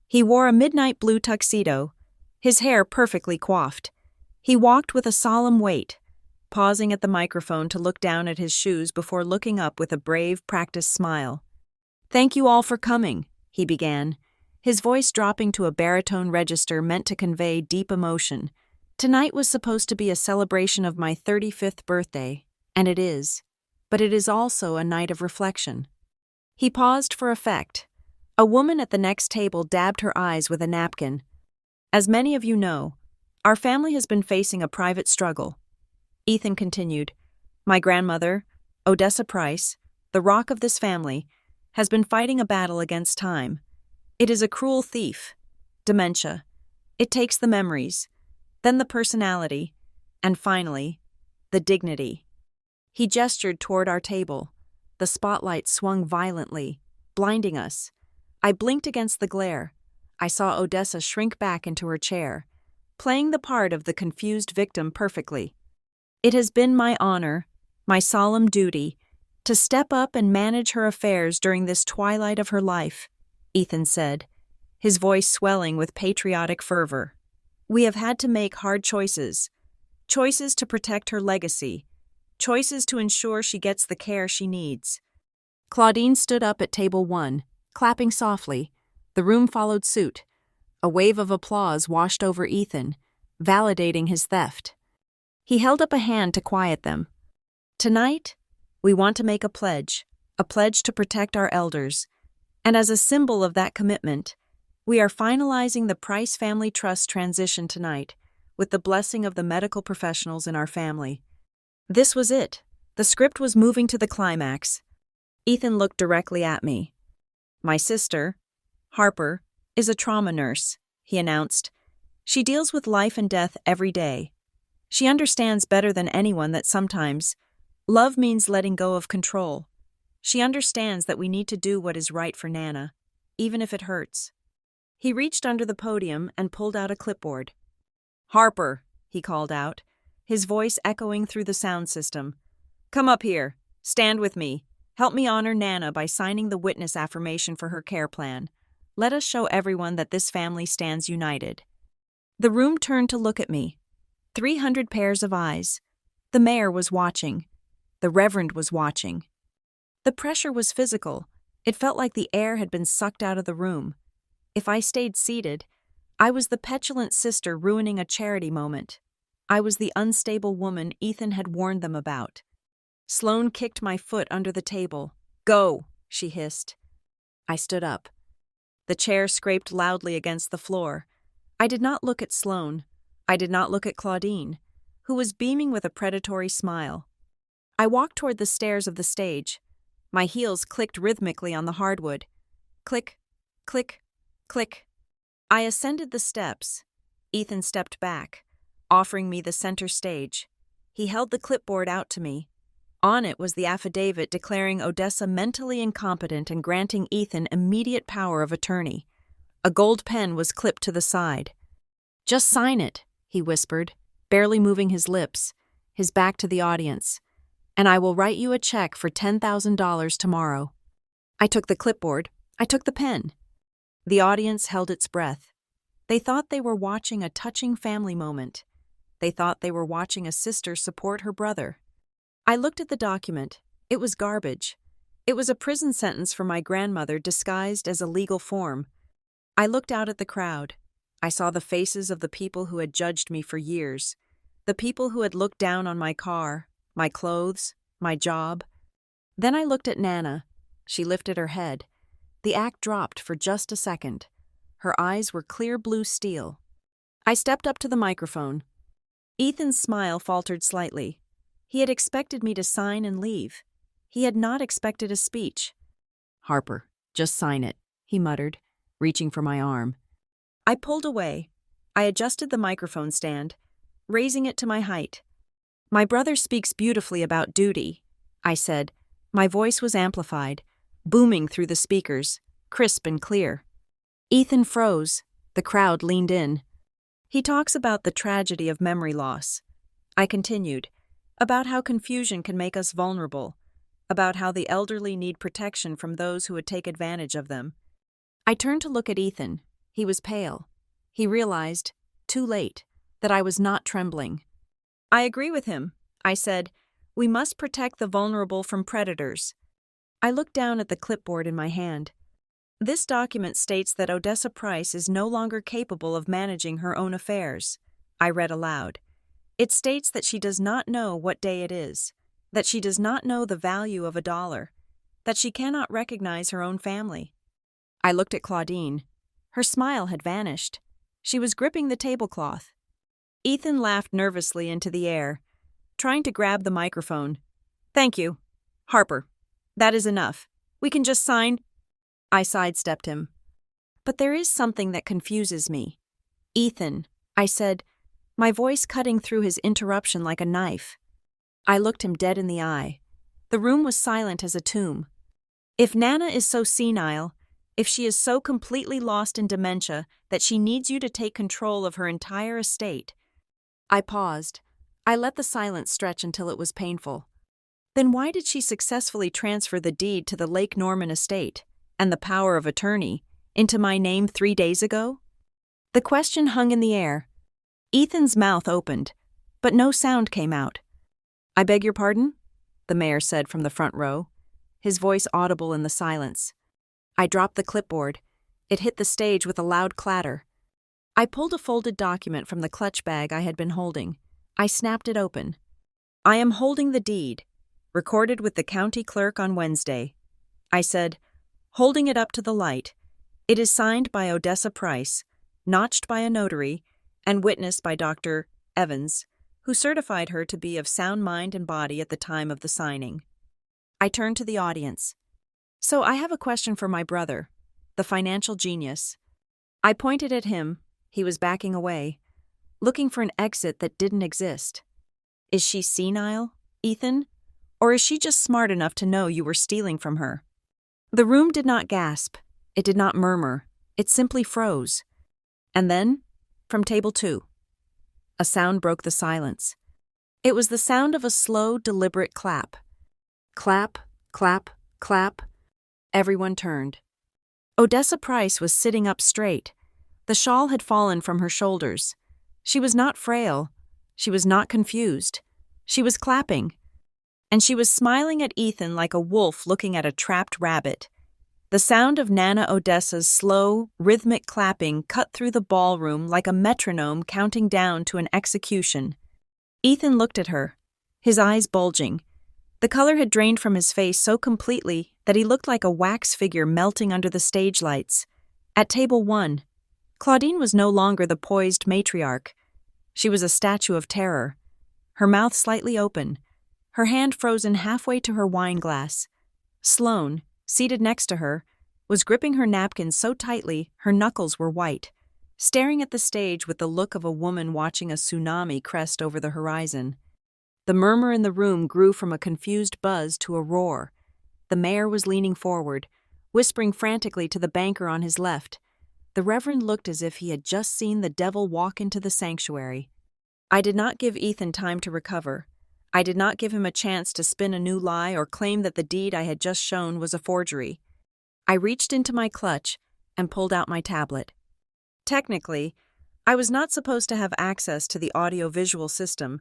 He wore a midnight blue tuxedo, his hair perfectly coiffed. He walked with a solemn weight, pausing at the microphone to look down at his shoes before looking up with a brave, practiced smile. "Thank you all for coming," he began, his voice dropping to a baritone register meant to convey deep emotion. "Tonight was supposed to be a celebration of my 35th birthday, and it is, but it is also a night of reflection." He paused for effect. A woman at the next table dabbed her eyes with a napkin. "As many of you know, our family has been facing a private struggle." Ethan continued, "My grandmother, Odessa Price, the rock of this family, has been fighting a battle against time. It is a cruel thief. Dementia. It takes the memories, then the personality, and finally, the dignity." He gestured toward our table. The spotlight swung violently, blinding us. I blinked against the glare. I saw Odessa shrink back into her chair, playing the part of the confused victim perfectly. "It has been my honor, my solemn duty, to step up and manage her affairs during this twilight of her life," Ethan said, his voice swelling with patriotic fervor. "We have had to make hard choices. Choices to protect her legacy. Choices to ensure she gets the care she needs." Claudine stood up at table 1, clapping softly. The room followed suit. A wave of applause washed over Ethan, validating his theft. He held up a hand to quiet them. "Tonight, we want to make a pledge to protect our elders. And as a symbol of that commitment, we are finalizing the Price Family Trust transition tonight with the blessing of the medical professionals in our family." This was it. The script was moving to the climax. Ethan looked directly at me. "My sister, Harper, is a trauma nurse," he announced. "She deals with life and death every day. She understands better than anyone that sometimes love means letting go of control. She understands that we need to do what is right for Nana, even if it hurts." He reached under the podium and pulled out a clipboard. "Harper," he called out, his voice echoing through the sound system. "Come up here. Stand with me. Help me honor Nana by signing the witness affirmation for her care plan. Let us show everyone that this family stands united." The room turned to look at me. 300 pairs of eyes. The mayor was watching. The reverend was watching. The pressure was physical. It felt like the air had been sucked out of the room. If I stayed seated, I was the petulant sister ruining a charity moment. I was the unstable woman Ethan had warned them about. Sloane kicked my foot under the table. "Go," she hissed. I stood up. The chair scraped loudly against the floor. I did not look at Sloane. I did not look at Claudine, who was beaming with a predatory smile. I walked toward the stairs of the stage. My heels clicked rhythmically on the hardwood. Click, click, click. I ascended the steps. Ethan stepped back, offering me the center stage. He held the clipboard out to me. On it was the affidavit declaring Odessa mentally incompetent and granting Ethan immediate power of attorney. A gold pen was clipped to the side. "Just sign it," he whispered, barely moving his lips, his back to the audience. "And I will write you a check for $10,000 tomorrow." I took the clipboard. I took the pen. The audience held its breath. They thought they were watching a touching family moment. They thought they were watching a sister support her brother. I looked at the document. It was garbage. It was a prison sentence for my grandmother disguised as a legal form. I looked out at the crowd. I saw the faces of the people who had judged me for years, the people who had looked down on my car, my clothes, my job. Then I looked at Nana. She lifted her head. The act dropped for just a second. Her eyes were clear blue steel. I stepped up to the microphone. Ethan's smile faltered slightly. He had expected me to sign and leave. He had not expected a speech. "Harper, just sign it," he muttered, reaching for my arm. I pulled away. I adjusted the microphone stand, raising it to my height. "My brother speaks beautifully about duty," I said. My voice was amplified, booming through the speakers, crisp and clear. Ethan froze. The crowd leaned in. He talks about the tragedy of memory loss. I continued, about how confusion can make us vulnerable, about how the elderly need protection from those who would take advantage of them. I turned to look at Ethan. He was pale. He realized, too late, that I was not trembling. I agree with him, I said. We must protect the vulnerable from predators. I looked down at the clipboard in my hand. This document states that Odessa Price is no longer capable of managing her own affairs. I read aloud. It states that she does not know what day it is, that she does not know the value of $1, that she cannot recognize her own family. I looked at Claudine. Her smile had vanished. She was gripping the tablecloth. Ethan laughed nervously into the air, trying to grab the microphone. Thank you. Harper, that is enough. We can just sign. I sidestepped him. But there is something that confuses me. Ethan, I said, my voice cutting through his interruption like a knife. I looked him dead in the eye. The room was silent as a tomb. If Nana is so senile, if she is so completely lost in dementia that she needs you to take control of her entire estate. I paused. I let the silence stretch until it was painful. Then why did she successfully transfer the deed to the Lake Norman estate and the power of attorney into my name 3 days ago? The question hung in the air. Ethan's mouth opened, but no sound came out. I beg your pardon? The mayor said from the front row, his voice audible in the silence. I dropped the clipboard. It hit the stage with a loud clatter. I pulled a folded document from the clutch bag I had been holding. I snapped it open. I am holding the deed, recorded with the county clerk on Wednesday. I said, holding it up to the light. It is signed by Odessa Price, notched by a notary, and witnessed by Dr. Evans, who certified her to be of sound mind and body at the time of the signing. I turned to the audience. So I have a question for my brother, the financial genius. I pointed at him. He was backing away, looking for an exit that didn't exist. Is she senile, Ethan? Or is she just smart enough to know you were stealing from her? The room did not gasp. It did not murmur. It simply froze. And then, from table 2, a sound broke the silence. It was the sound of a slow, deliberate clap. Clap, clap, clap. Everyone turned. Odessa Price was sitting up straight. The shawl had fallen from her shoulders. She was not frail. She was not confused. She was clapping. And she was smiling at Ethan like a wolf looking at a trapped rabbit. The sound of Nana Odessa's slow, rhythmic clapping cut through the ballroom like a metronome counting down to an execution. Ethan looked at her, his eyes bulging. The color had drained from his face so completely that he looked like a wax figure melting under the stage lights. At table 1, Claudine was no longer the poised matriarch. She was a statue of terror, her mouth slightly open, her hand frozen halfway to her wine glass. Sloane, seated next to her, was gripping her napkin so tightly her knuckles were white, staring at the stage with the look of a woman watching a tsunami crest over the horizon. The murmur in the room grew from a confused buzz to a roar. The mayor was leaning forward, whispering frantically to the banker on his left. The reverend looked as if he had just seen the devil walk into the sanctuary. I did not give Ethan time to recover. I did not give him a chance to spin a new lie or claim that the deed I had just shown was a forgery. I reached into my clutch and pulled out my tablet. Technically, I was not supposed to have access to the audio-visual system,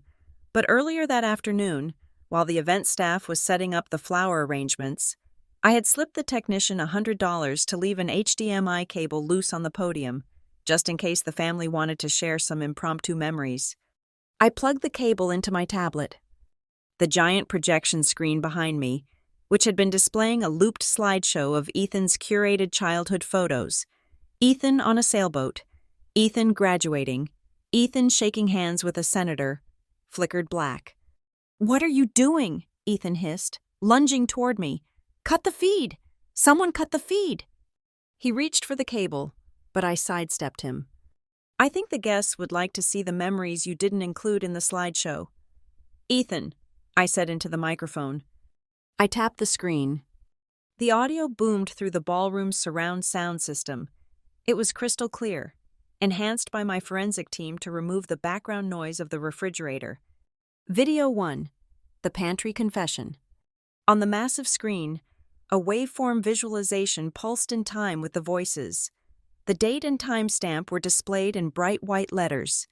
but earlier that afternoon, while the event staff was setting up the flower arrangements, I had slipped the technician $100 to leave an HDMI cable loose on the podium, just in case the family wanted to share some impromptu memories. I plugged the cable into my tablet. The giant projection screen behind me, which had been displaying a looped slideshow of Ethan's curated childhood photos. Ethan on a sailboat, Ethan graduating, Ethan shaking hands with a senator, flickered black. "What are you doing?" Ethan hissed, lunging toward me. "Cut the feed! Someone cut the feed!" He reached for the cable, but I sidestepped him. "I think the guests would like to see the memories you didn't include in the slideshow." "Ethan," I said into the microphone. I tapped the screen. The audio boomed through the ballroom's surround sound system. It was crystal clear. enhanced by my forensic team to remove the background noise of the refrigerator. Video 1. The Pantry Confession. On the massive screen, a waveform visualization pulsed in time with the voices. The date and timestamp were displayed in bright white letters.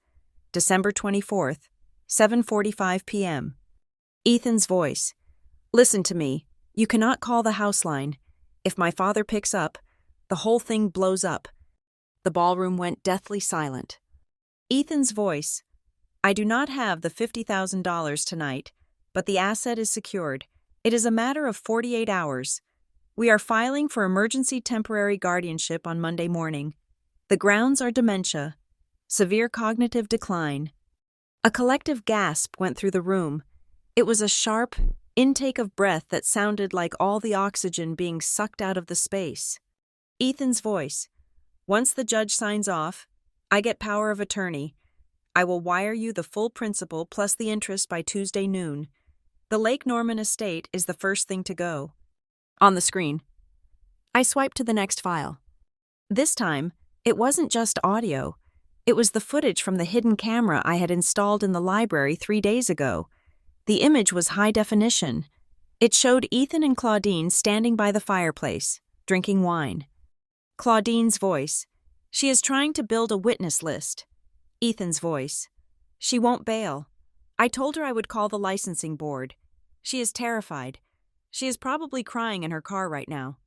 December 24th, 7:45 p.m. Ethan's voice. Listen to me. You cannot call the house line. If my father picks up, the whole thing blows up. The ballroom went deathly silent. Ethan's voice. I do not have the $50,000 tonight, but the asset is secured. It is a matter of 48 hours. We are filing for emergency temporary guardianship on Monday morning. The grounds are dementia, severe cognitive decline. A collective gasp went through the room. It was a sharp intake of breath that sounded like all the oxygen being sucked out of the space. Ethan's voice. Once the judge signs off, I get power of attorney. I will wire you the full principal plus the interest by Tuesday noon. The Lake Norman estate is the first thing to go. On the screen. I swiped to the next file. This time, it wasn't just audio. It was the footage from the hidden camera I had installed in the library 3 days ago. The image was high definition. It showed Ethan and Claudine standing by the fireplace, drinking wine. Claudine's voice. She is trying to build a witness list. Ethan's voice. She won't bail. I told her I would call the licensing board. She is terrified. She is probably crying in her car right now.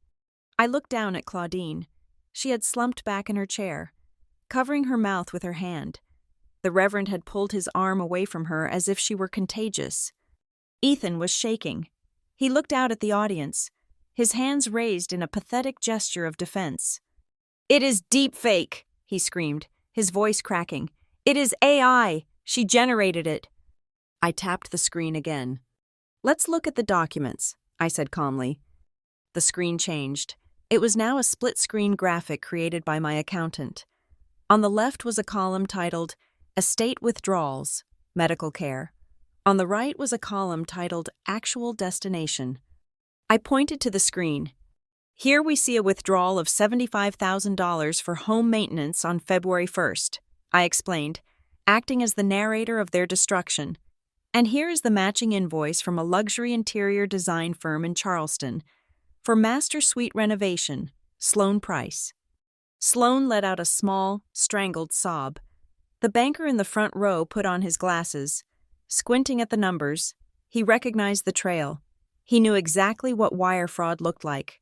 I looked down at Claudine. She had slumped back in her chair, covering her mouth with her hand. The Reverend had pulled his arm away from her as if she were contagious. Ethan was shaking. He looked out at the audience, his hands raised in a pathetic gesture of defense. It is deep fake, he screamed, his voice cracking. It is AI. She generated it. I tapped the screen again. Let's look at the documents, I said calmly. The screen changed. It was now a split-screen graphic created by my accountant. On the left was a column titled Estate Withdrawals, Medical Care. On the right was a column titled Actual Destination. I pointed to the screen. Here we see a withdrawal of $75,000 for home maintenance on February 1st, I explained, acting as the narrator of their destruction. And here is the matching invoice from a luxury interior design firm in Charleston for master suite renovation, Sloan Price. Sloan let out a small, strangled sob. The banker in the front row put on his glasses. Squinting at the numbers, he recognized the trail. He knew exactly what wire fraud looked like.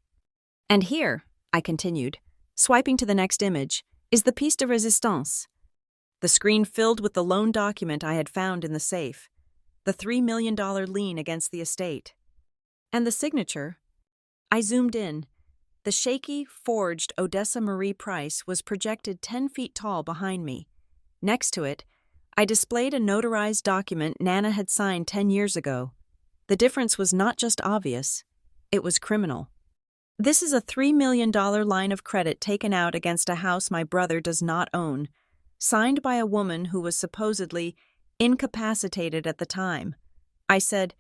And here, I continued, swiping to the next image, is the piece de resistance. The screen filled with the loan document I had found in the safe, the $3 million lien against the estate. And the signature. I zoomed in. The shaky, forged Odessa Marie Price was projected 10 feet tall behind me. Next to it, I displayed a notarized document Nana had signed 10 years ago. The difference was not just obvious, it was criminal. This is a $3 million line of credit taken out against a house my brother does not own, signed by a woman who was supposedly incapacitated at the time. I said,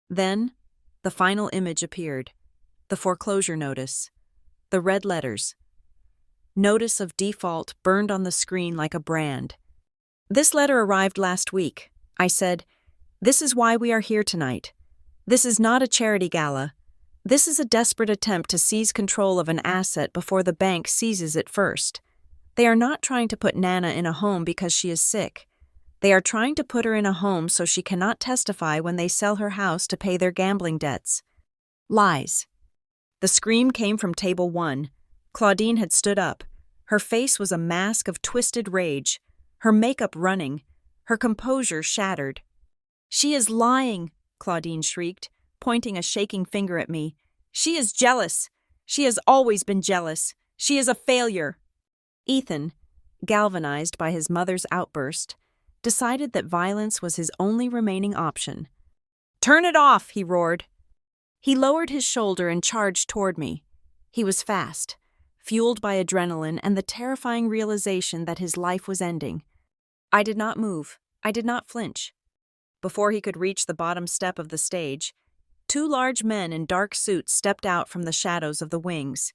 then, the final image appeared. The foreclosure notice. The red letters. Notice of default burned on the screen like a brand. This letter arrived last week. I said, this is why we are here tonight. This is not a charity gala. This is a desperate attempt to seize control of an asset before the bank seizes it first. They are not trying to put Nana in a home because she is sick. They are trying to put her in a home so she cannot testify when they sell her house to pay their gambling debts. Lies. The scream came from table 1. Claudine had stood up. Her face was a mask of twisted rage, her makeup running, her composure shattered. She is lying, Claudine shrieked, pointing a shaking finger at me. She is jealous. She has always been jealous. She is a failure. Ethan, galvanized by his mother's outburst, decided that violence was his only remaining option. Turn it off, he roared. He lowered his shoulder and charged toward me. He was fast, fueled by adrenaline and the terrifying realization that his life was ending. I did not move. I did not flinch. Before he could reach the bottom step of the stage, 2 large men in dark suits stepped out from the shadows of the wings.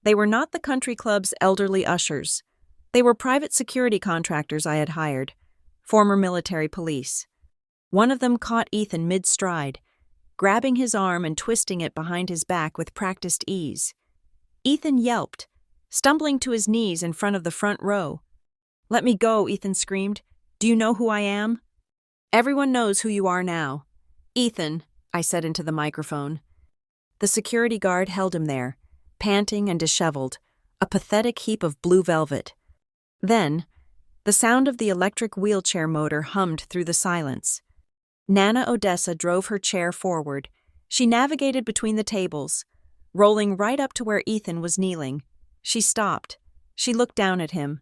They were not the country club's elderly ushers. They were private security contractors I had hired, former military police. One of them caught Ethan mid-stride, grabbing his arm and twisting it behind his back with practiced ease. Ethan yelped, stumbling to his knees in front of the front row. "Let me go," Ethan screamed. "Do you know who I am?" "Everyone knows who you are now." "Ethan," I said into the microphone. The security guard held him there, panting and disheveled, a pathetic heap of blue velvet. Then, the sound of the electric wheelchair motor hummed through the silence. Nana Odessa drove her chair forward. She navigated between the tables, rolling right up to where Ethan was kneeling. She stopped. She looked down at him.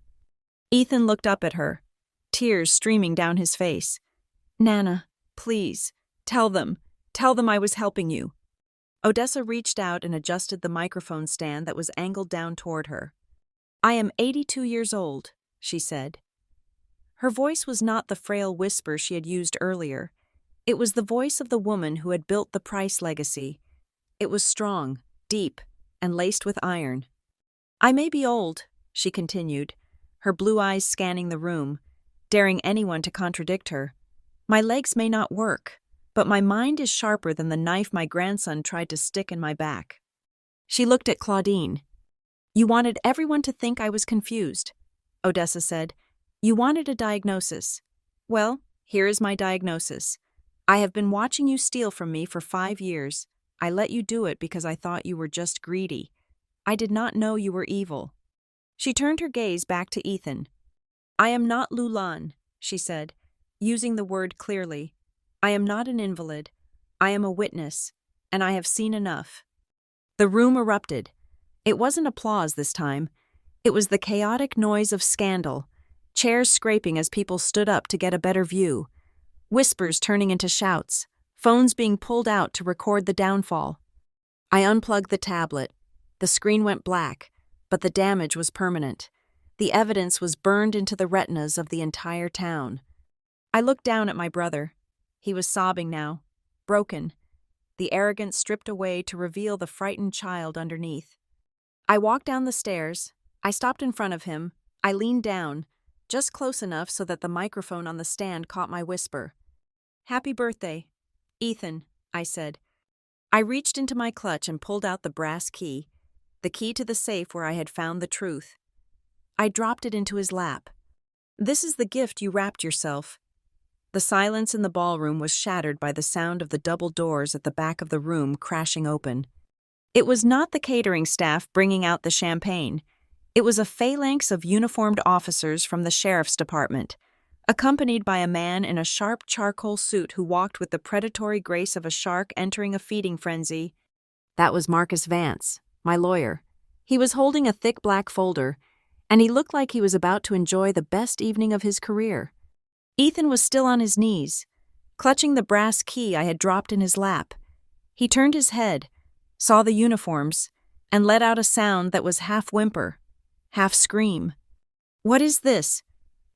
Ethan looked up at her, tears streaming down his face. "Nana, please, tell them I was helping you." Odessa reached out and adjusted the microphone stand that was angled down toward her. "I am 82 years old," she said. Her voice was not the frail whisper she had used earlier. It was the voice of the woman who had built the Price legacy. It was strong, deep, and laced with iron. "I may be old," she continued, her blue eyes scanning the room, daring anyone to contradict her. "My legs may not work, but my mind is sharper than the knife my grandson tried to stick in my back." She looked at Claudine. "You wanted everyone to think I was confused," Odessa said. "You wanted a diagnosis. Well, here is my diagnosis. I have been watching you steal from me for 5 years. I let you do it because I thought you were just greedy. I did not know you were evil." She turned her gaze back to Ethan. "I am not Lulan," she said, using the word clearly. "I am not an invalid. I am a witness, and I have seen enough." The room erupted. It wasn't applause this time. It was the chaotic noise of scandal, chairs scraping as people stood up to get a better view, whispers turning into shouts, phones being pulled out to record the downfall. I unplugged the tablet. The screen went black, but the damage was permanent. The evidence was burned into the retinas of the entire town. I looked down at my brother. He was sobbing now, broken, the arrogance stripped away to reveal the frightened child underneath. I walked down the stairs. I stopped in front of him. I leaned down, just close enough so that the microphone on the stand caught my whisper. "Happy birthday, Ethan," I said. I reached into my clutch and pulled out the brass key, the key to the safe where I had found the truth. I dropped it into his lap. "This is the gift you wrapped yourself." The silence in the ballroom was shattered by the sound of the double doors at the back of the room crashing open. It was not the catering staff bringing out the champagne. It was a phalanx of uniformed officers from the sheriff's department, accompanied by a man in a sharp charcoal suit who walked with the predatory grace of a shark entering a feeding frenzy. That was Marcus Vance, my lawyer. He was holding a thick black folder, and he looked like he was about to enjoy the best evening of his career. Ethan was still on his knees, clutching the brass key I had dropped in his lap. He turned his head, saw the uniforms, and let out a sound that was half whimper, half scream. "What is this?"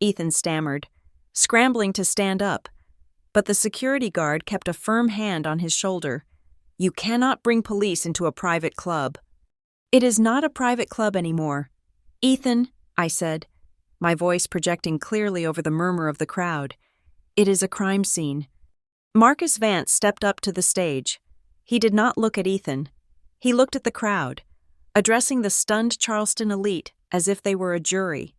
Ethan stammered, scrambling to stand up, but the security guard kept a firm hand on his shoulder. "You cannot bring police into a private club." "It is not a private club anymore." "Ethan," I said, my voice projecting clearly over the murmur of the crowd, "it is a crime scene." Marcus Vance stepped up to the stage. He did not look at Ethan. He looked at the crowd, addressing the stunned Charleston elite as if they were a jury.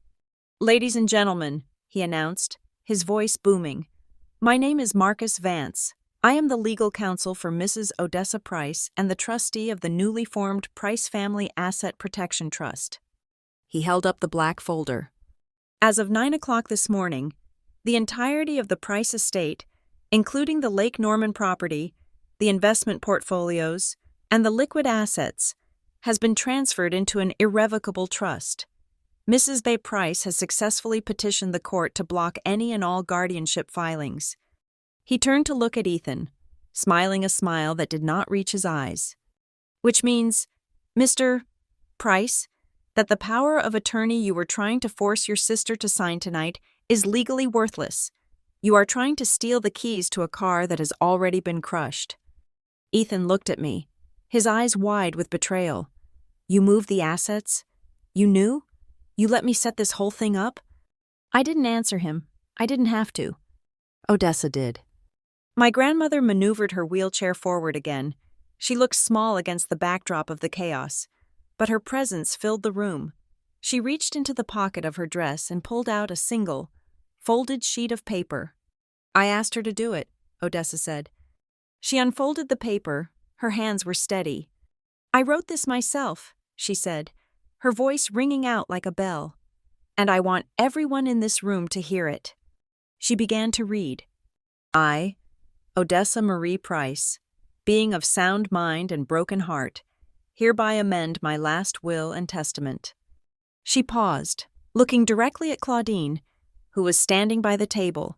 "Ladies and gentlemen," he announced, his voice booming, "my name is Marcus Vance. I am the legal counsel for Mrs. Odessa Price and the trustee of the newly formed Price Family Asset Protection Trust." He held up the black folder. "As of 9 o'clock this morning, the entirety of the Price estate, including the Lake Norman property, the investment portfolios, and the liquid assets, has been transferred into an irrevocable trust. Mrs. Bay Price has successfully petitioned the court to block any and all guardianship filings." He turned to look at Ethan, smiling a smile that did not reach his eyes. "Which means, Mr. Price, that the power of attorney you were trying to force your sister to sign tonight is legally worthless. You are trying to steal the keys to a car that has already been crushed." Ethan looked at me, his eyes wide with betrayal. "You moved the assets? You knew? You let me set this whole thing up? I didn't answer him. I didn't have to. Odessa did. My grandmother maneuvered her wheelchair forward again. She looked small against the backdrop of the chaos, but her presence filled the room. She reached into the pocket of her dress and pulled out a single, folded sheet of paper. I asked her to do it, Odessa said. She unfolded the paper. Her hands were steady. I wrote this myself, she said, her voice ringing out like a bell. And I want everyone in this room to hear it. She began to read. I, Odessa Marie Price, being of sound mind and broken heart, hereby amend my last will and testament. She paused, looking directly at Claudine, who was standing by the table,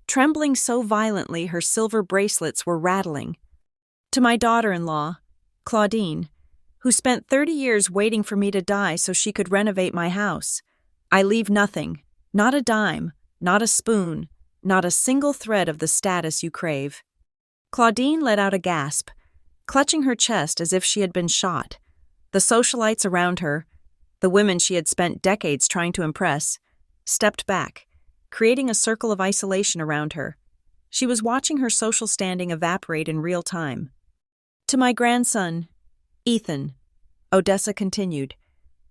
trembling so violently her silver bracelets were rattling. To my daughter-in-law, Claudine, who spent 30 years waiting for me to die so she could renovate my house, I leave nothing, not a dime, not a spoon, not a single thread of the status you crave. Claudine let out a gasp, clutching her chest as if she had been shot. The socialites around her, the women she had spent decades trying to impress, stepped back, creating a circle of isolation around her. She was watching her social standing evaporate in real time. To my grandson, Ethan, Odessa continued,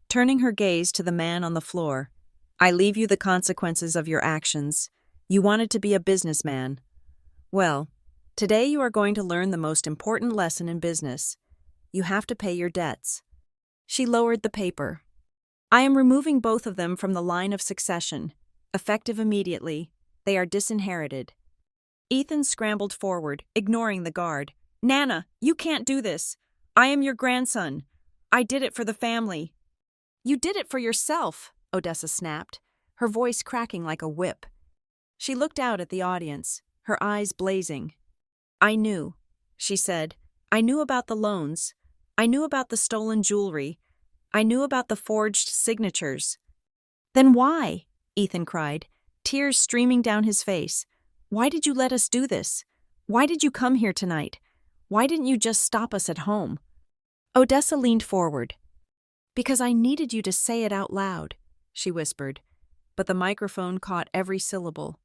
turning her gaze to the man on the floor. I leave you the consequences of your actions. You wanted to be a businessman. Well, today you are going to learn the most important lesson in business. You have to pay your debts. She lowered the paper. I am removing both of them from the line of succession. Effective immediately. They are disinherited. Ethan scrambled forward, ignoring the guard. Nana, you can't do this. I am your grandson. I did it for the family. You did it for yourself, Odessa snapped, her voice cracking like a whip. She looked out at the audience, her eyes blazing. I knew, she said. I knew about the loans. I knew about the stolen jewelry. I knew about the forged signatures. Then why? Ethan cried, tears streaming down his face. Why did you let us do this? Why did you come here tonight? Why didn't you just stop us at home? Odessa leaned forward. Because I needed you to say it out loud, she whispered, but the microphone caught every syllable.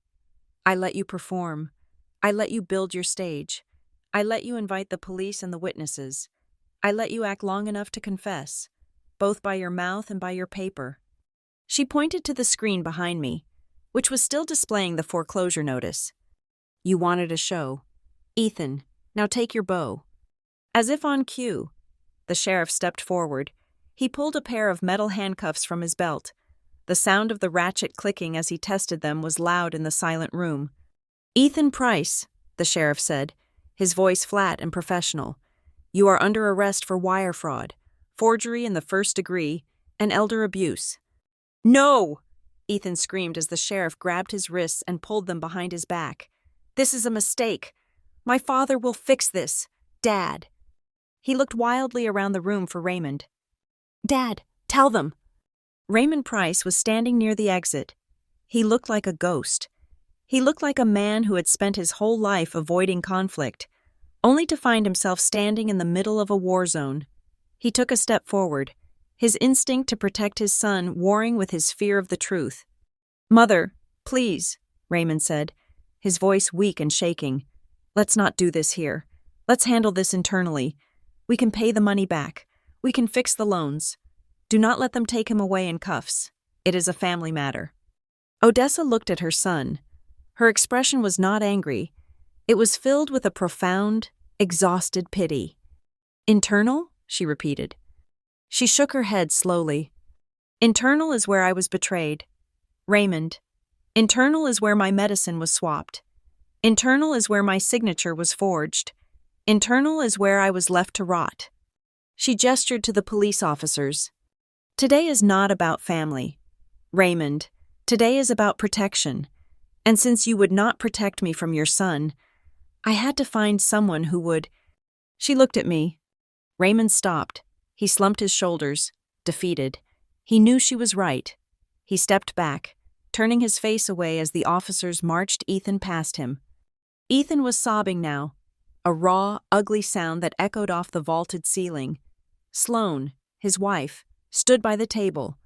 I let you perform. I let you build your stage. I let you invite the police and the witnesses. I let you act long enough to confess, both by your mouth and by your paper. She pointed to the screen behind me, which was still displaying the foreclosure notice. You wanted a show. Ethan, now take your bow. As if on cue, the sheriff stepped forward. He pulled a pair of metal handcuffs from his belt. The sound of the ratchet clicking as he tested them was loud in the silent room. Ethan Price, the sheriff said, his voice flat and professional. You are under arrest for wire fraud, forgery in the first degree, and elder abuse. No! Ethan screamed as the sheriff grabbed his wrists and pulled them behind his back. This is a mistake. My father will fix this. Dad. He looked wildly around the room for Raymond. Dad, tell them. Raymond Price was standing near the exit. He looked like a ghost. He looked like a man who had spent his whole life avoiding conflict, only to find himself standing in the middle of a war zone. He took a step forward, his instinct to protect his son warring with his fear of the truth. Mother, please, Raymond said, his voice weak and shaking. Let's not do this here. Let's handle this internally. We can pay the money back. We can fix the loans. Do not let them take him away in cuffs. It is a family matter. Odessa looked at her son. Her expression was not angry. It was filled with a profound, exhausted pity. Internal? She repeated. She shook her head slowly. Internal is where I was betrayed. Raymond. Internal is where my medicine was swapped. Internal is where my signature was forged. Internal is where I was left to rot. She gestured to the police officers. Today is not about family. Raymond, today is about protection. And since you would not protect me from your son, I had to find someone who would. She looked at me. Raymond stopped. He slumped his shoulders, defeated. He knew she was right. He stepped back, turning his face away as the officers marched Ethan past him. Ethan was sobbing now, a raw, ugly sound that echoed off the vaulted ceiling. Sloane, his wife, stood by the table,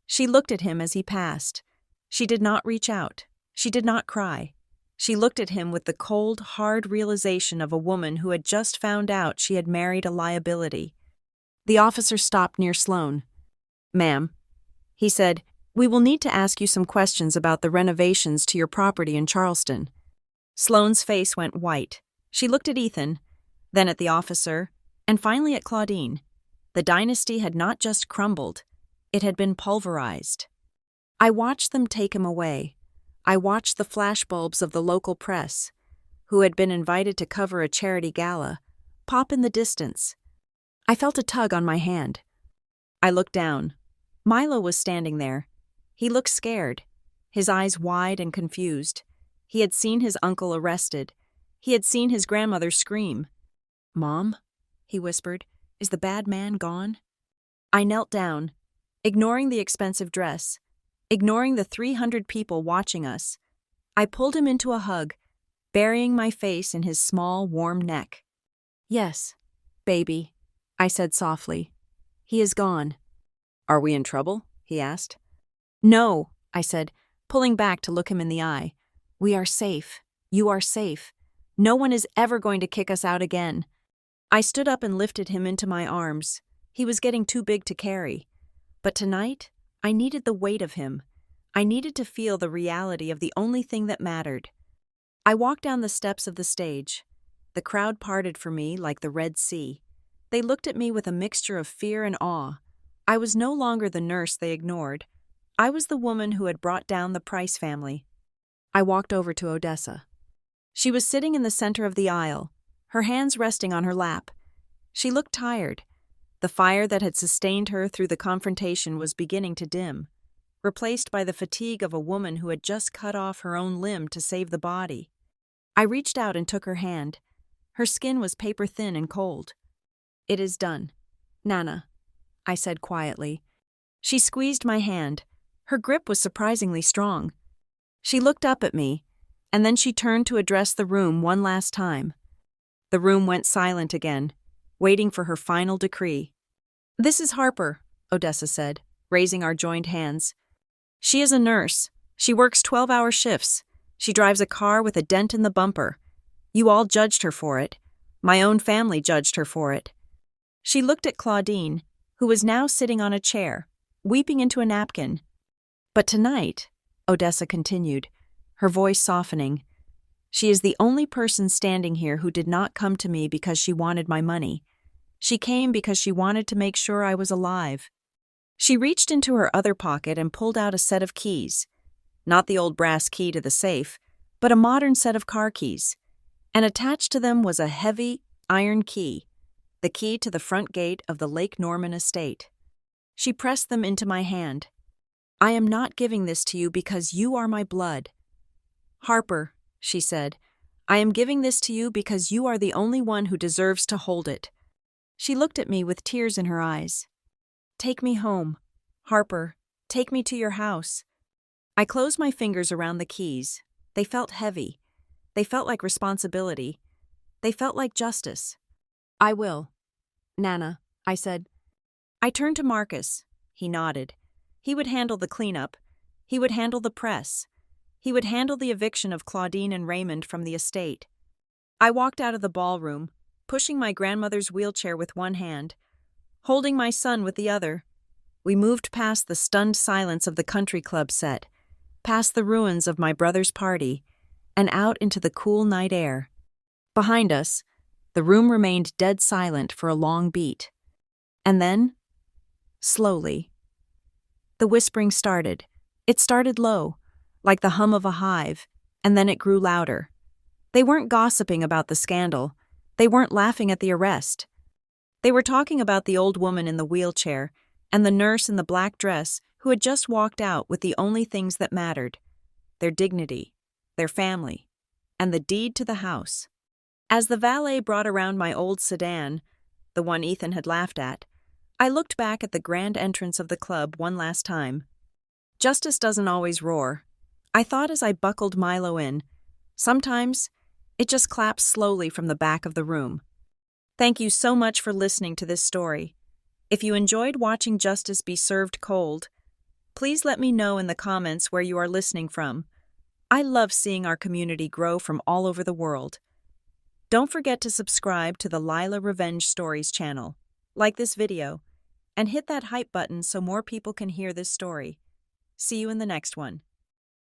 She looked at him as he passed. She did not reach out. She did not cry. She looked at him with the cold, hard realization of a woman who had just found out she had married a liability. The officer stopped near Sloane. "Ma'am," he said, "we will need to ask you some questions about the renovations to your property in Charleston." Sloane's face went white. She looked at Ethan, then at the officer, and finally at Claudine. The dynasty had not just crumbled, it had been pulverized. I watched them take him away. I watched the flashbulbs of the local press, who had been invited to cover a charity gala, pop in the distance. I felt a tug on my hand. I looked down. Milo was standing there. He looked scared, his eyes wide and confused. He had seen his uncle arrested. He had seen his grandmother scream. "Mom," he whispered, "is the bad man gone?" I knelt down, ignoring the expensive dress, ignoring the 300 people watching us. I pulled him into a hug, burying my face in his small, warm neck. "Yes, baby," I said softly. "He is gone." "Are we in trouble?" he asked. "No," I said, pulling back to look him in the eye. "We are safe. You are safe. No one is ever going to kick us out again." I stood up and lifted him into my arms. He was getting too big to carry. But tonight, I needed the weight of him. I needed to feel the reality of the only thing that mattered. I walked down the steps of the stage. The crowd parted for me like the Red Sea. They looked at me with a mixture of fear and awe. I was no longer the nurse they ignored. I was the woman who had brought down the Price family. I walked over to Odessa. She was sitting in the center of the aisle, her hands resting on her lap. She looked tired. The fire that had sustained her through the confrontation was beginning to dim, replaced by the fatigue of a woman who had just cut off her own limb to save the body. I reached out and took her hand. Her skin was paper-thin and cold. "It is done, Nana," I said quietly. She squeezed my hand. Her grip was surprisingly strong. She looked up at me, and then she turned to address the room one last time. The room went silent again, waiting for her final decree. "This is Harper," Odessa said, raising our joined hands. "She is a nurse. She works 12-hour shifts. She drives a car with a dent in the bumper. You all judged her for it. My own family judged her for it." She looked at Claudine, who was now sitting on a chair, weeping into a napkin. "But tonight," Odessa continued, her voice softening, "she is the only person standing here who did not come to me because she wanted my money. She came because she wanted to make sure I was alive." She reached into her other pocket and pulled out a set of keys. Not the old brass key to the safe, but a modern set of car keys. And attached to them was a heavy, iron key, the key to the front gate of the Lake Norman estate. She pressed them into my hand. "I am not giving this to you because you are my blood. Harper," she said, "I am giving this to you because you are the only one who deserves to hold it." She looked at me with tears in her eyes. "Take me home. Harper, take me to your house." I closed my fingers around the keys. They felt heavy. They felt like responsibility. They felt like justice. "I will, Nana," I said. I turned to Marcus. He nodded. He would handle the cleanup. He would handle the press. He would handle the eviction of Claudine and Raymond from the estate. I walked out of the ballroom, pushing my grandmother's wheelchair with one hand, holding my son with the other. We moved past the stunned silence of the country club set, past the ruins of my brother's party, and out into the cool night air. Behind us, the room remained dead silent for a long beat. And then, slowly, the whispering started. It started low, like the hum of a hive, and then it grew louder. They weren't gossiping about the scandal. They weren't laughing at the arrest. They were talking about the old woman in the wheelchair and the nurse in the black dress who had just walked out with the only things that mattered: their dignity, their family, and the deed to the house. As the valet brought around my old sedan, the one Ethan had laughed at, I looked back at the grand entrance of the club one last time. Justice doesn't always roar, I thought as I buckled Milo in. Sometimes, it just claps slowly from the back of the room. Thank you so much for listening to this story. If you enjoyed watching justice be served cold, Please let me know in the comments where you are listening from. I love seeing our community grow from all over the world. Don't forget to subscribe to the Lila Revenge Stories channel, like this video, and hit that hype button so more people can hear this story. See you in the next one.